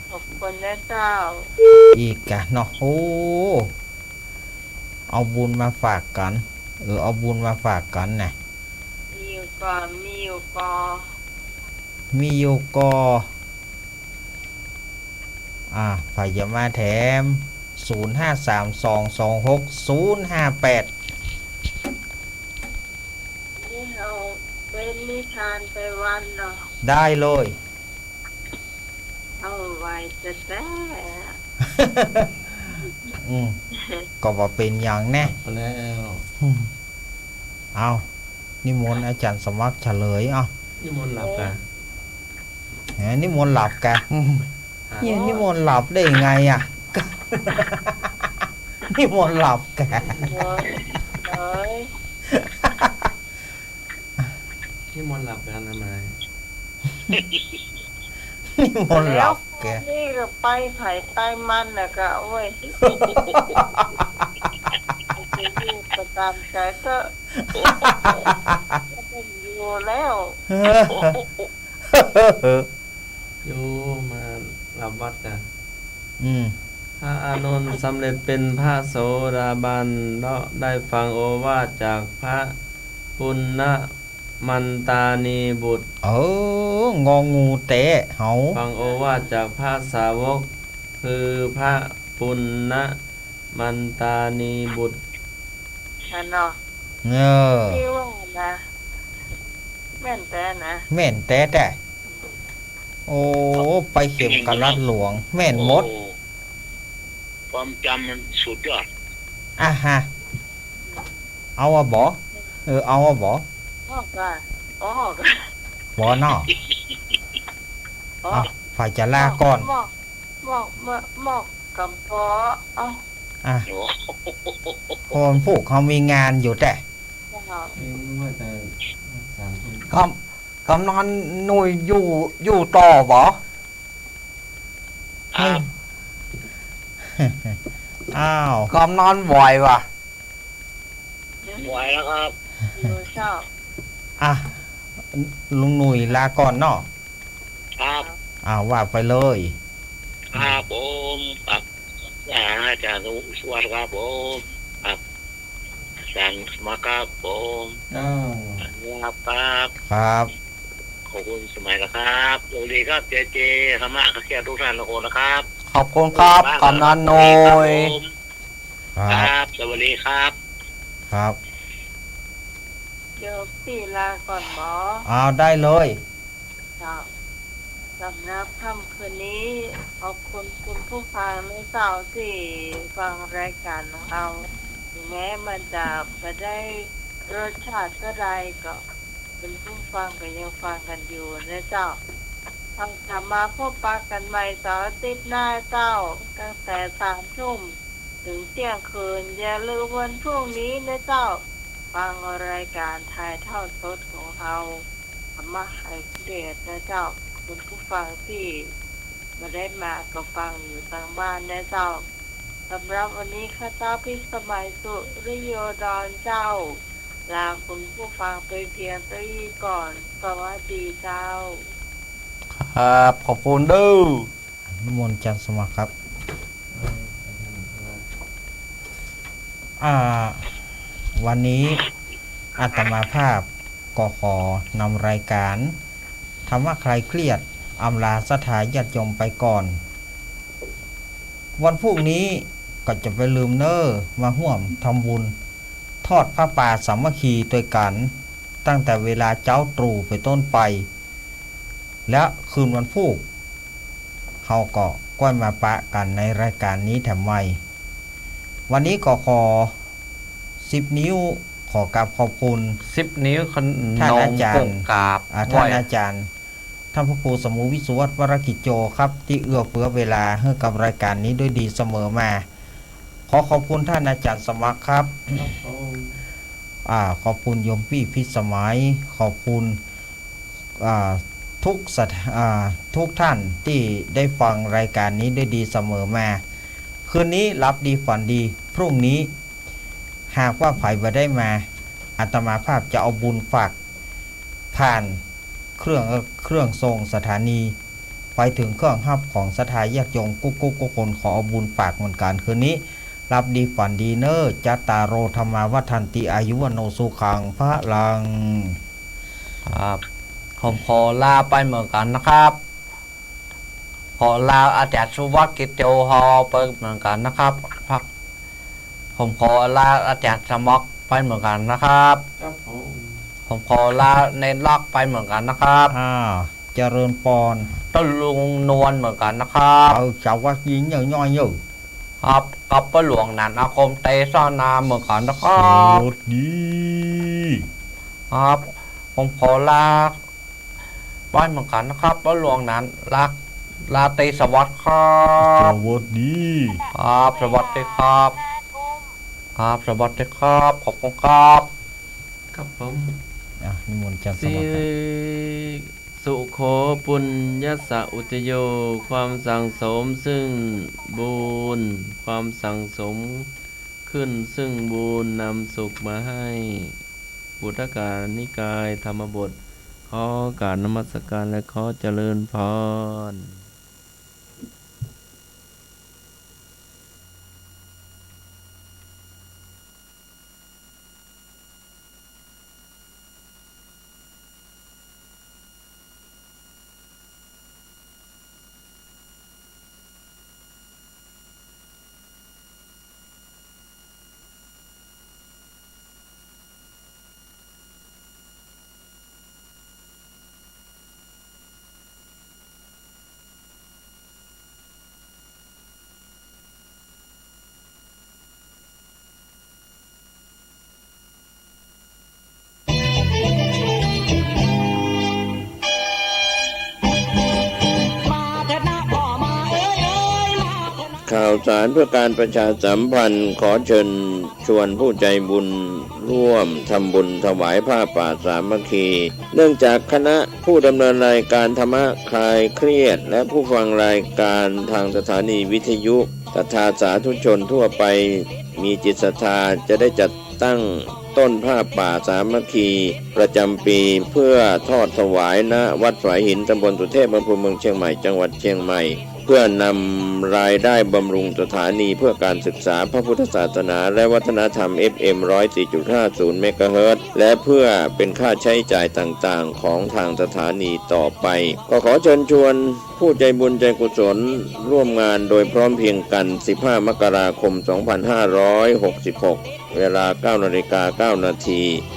ขอบคุณนะเจ้าอีกอะเนาะเอาบุญมาฝากกันเอาบุญมาฝากกันนะมีอยู่ก็พยามาแถม0532260058นี่เราเป็นนิทานไปวันเนาะได้เลย เอาไว้จะแท้ก็ว่าเป็นอย่างแน่แล้วเอานิมนต์อาจารย์สมัครเฉลยนิมนต์หลับกะนิมนต์หลับกะนิมนต์หลับได้ยังไงนิมนต์หลับกะนิมนต์หลับกันทำไมนิมนต์หลับแกนี่ก็ไปไผ่ใต้มันนะก็โอ้ยอยู่ประตามใจก็เป็นอยู่แล้วอยู่มาหลับวัดกันพระอานนท์สำเร็จเป็นพระโสดาบันแล้วได้ฟังโอวาทจากพระปุณณมันตานีบุตรงองูเตะเฮาฟังโอวาทจากพระสาวกคือพระปุณณมันตานีบุตรเนาะที่ว่านะแม่นแต่ไปเข็มกะลัดหลวงแม่นมดความจำมันสุดยอดฮะเอาบ่เอาบ่บ่เนาะฝ่ายจะลาก่อนบอกกับพ่อคนพวกเขามีงานอยู่แต่กำนอนหน่วยอยู่ต่อบ่กำนอนบ่อยว่ะบ่อยแล้วครับชอบลุงหนุ่ยลาก่อนเนาะครับว่าไปเลยครับผมครับอาจารย์สวัสดีครับผมครับอาจารย์มาครับผมครับขอบคุณสมัยนะครับสวัสดีครับเจธรรมะข้าแก่ทุกท่านทุกคนนะครับขอบคุณครับกำนันหน่อยครับสวัสดีครับครับเดี๋ยวพี่ลาก่อนหมอได้เลยสำหรับค่ำคืนนี้ขอบคุณคุณผู้ฟังไม่เศร้าที่ฟังรายการของเราถึงแม้มันจะไม่ได้รสชาติก็ได้ก็เป็นผู้ฟังก็ยังฟังกันอยู่นะเจ้าทำกลับมาพบปะกันใหม่เสาร์อาทิตย์หน้าเจ้าตั้งแต่3 ทุ่มถึงเที่ยงคืนอย่าลืมวันพรุ่งนี้นะเจ้าฟังรายการถ่ายทอดสดของเราธรรมะไฮเดชนะเจ้าคุณผู้ฟังที่มาได้มาก็ฟังอยู่ทางบ้านนะเจ้าสำหรับวันนี้ข้าเจ้าพิสมัยสุริโยดรเจ้าลาคุณผู้ฟังไปเพียงเท่านี้ก่อนสวัสดีเจ้าครับขอบคุณดูมนจันทร์สมัครครับวันนี้อาตมาภาพก็ขอนำรายการ ทำว่าใครเครียดอำลาสถานญาติโยมไปก่อนวันพรุ่งนี้ก็จะไปลืมเนอมาห่วมทำบุญทอดผ้าป่าสามัคคีด้วยกันตั้งแต่เวลาเจ้าตรู่ไปต้นไปและคืนวันพุธเฮาก็ก้อยมาปะกันในรายการนี้แถมใหม่วันนี้ก็ขอ10 นิ้วขอกราบขอบคุณ 10 นิ้วขน ท่าน ม อาจารย์ กุ้งกราบ ท่านอาจารย์ท่านพระครูสมุวิสุวัฒน์วรกิจโจครับที่เอื้อเฟื้อเวลาให้กับรายการนี้ด้วยดีเสมอมาขอขอบคุณท่านอาจารย์สมัครครับขอบคุณโยมพี่พิสมัยขอบคุณทุกท่านที่ได้ฟังรายการนี้ด้วยดีเสมอมาคืนนี้รับดีฝันดีพรุ่งนี้หากว่าไผ่บ่ได้มาอาตมาภาพจะเอาบุญฝากผ่านเครื่องทรงสถานีไปถึงเครื่องฮับของสถานญาติโยมกุ๊กคนขอเอาบุญฝากเหมือนกันคืนนี้รับดีฝันดีเนอจัตตาโรธรรมาวัฏันติอายุวโนสุขังพระลังครับผมขอลาไปเหมือนกันนะครับขอลาอาจารย์สุวัฒน์กิจโจฮอไปเหมือนกันนะครับผมขอลาอาจารย์สมัครไปเหมือนกันนะครับผมขอลาในลักไปเหมือนกันนะครับเจริญปอนต้นลุงนวลเหมือนกันนะครับเจ้าว่ายิงย่อยอยู่ครับกับป้าหลวงนันอาคมเตซ่านาเหมือนกันนะครับสวัสดีครับผมขอลาไปเหมือนกันนะครับป้าหลวงนันลาตีสวัสดิ์ครับสวัสดีครับสวัสดีครับครับสวัสดีครับขอบคุณครับครับผมนิมนต์จันทร์ส สิ มัครสุโขปุญญสะอุตโยความสั่งสมซึ่งบุญความสั่งสมขึ้นซึ่งบุญนำสุขมาให้บุตรกานิกายธรรมบทขอการนมัสการและขอเจริญพรข่าวสารเพื่อการประชาสัมพันธ์ขอเชิญชวนผู้ใจบุญร่วมทำบุญถวายผ้าป่าสามัคคีเนื่องจากคณะผู้ดำเนินรายการธรรมะคลายเครียดและผู้ฟังรายการทางสถานีวิทยุศรัทธาสาธุชนทั่วไปมีจิตศรัทธาจะได้จัดตั้งต้นผ้าป่าสามัคคีประจำปีเพื่อทอดถวายณวัดฝายหินตำบลสุเทพอำเภอเมืองเชียงใหม่จังหวัดเชียงใหม่เพื่อนำรายได้บำรุงสถานีเพื่อการศึกษาพระพุทธศาสนาและวัฒนธรรม FM 104.50 เมกะเฮิรตซ์และเพื่อเป็นค่าใช้จ่ายต่างๆของทางสถานีต่อไปก็ขอเชิญชวนผู้ใจบุญใจกุศลร่วมงานโดยพร้อมเพรียงกัน15 มกราคม 2566 เวลา 9:09 น.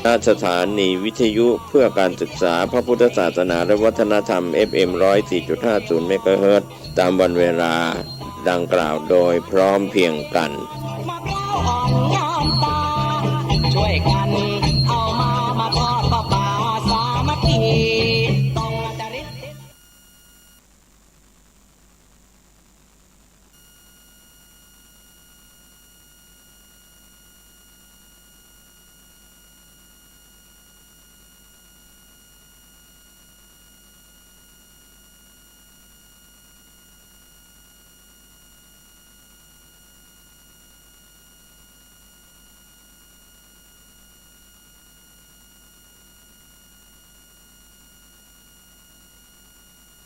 ณ สถานีวิทยุเพื่อการศึกษาพระพุทธศาสนาและวัฒนธรรม FM 104.50 เมกะเฮิรตซ์ตามวันเวลาดังกล่าวโดยพร้อมเพรียงกัน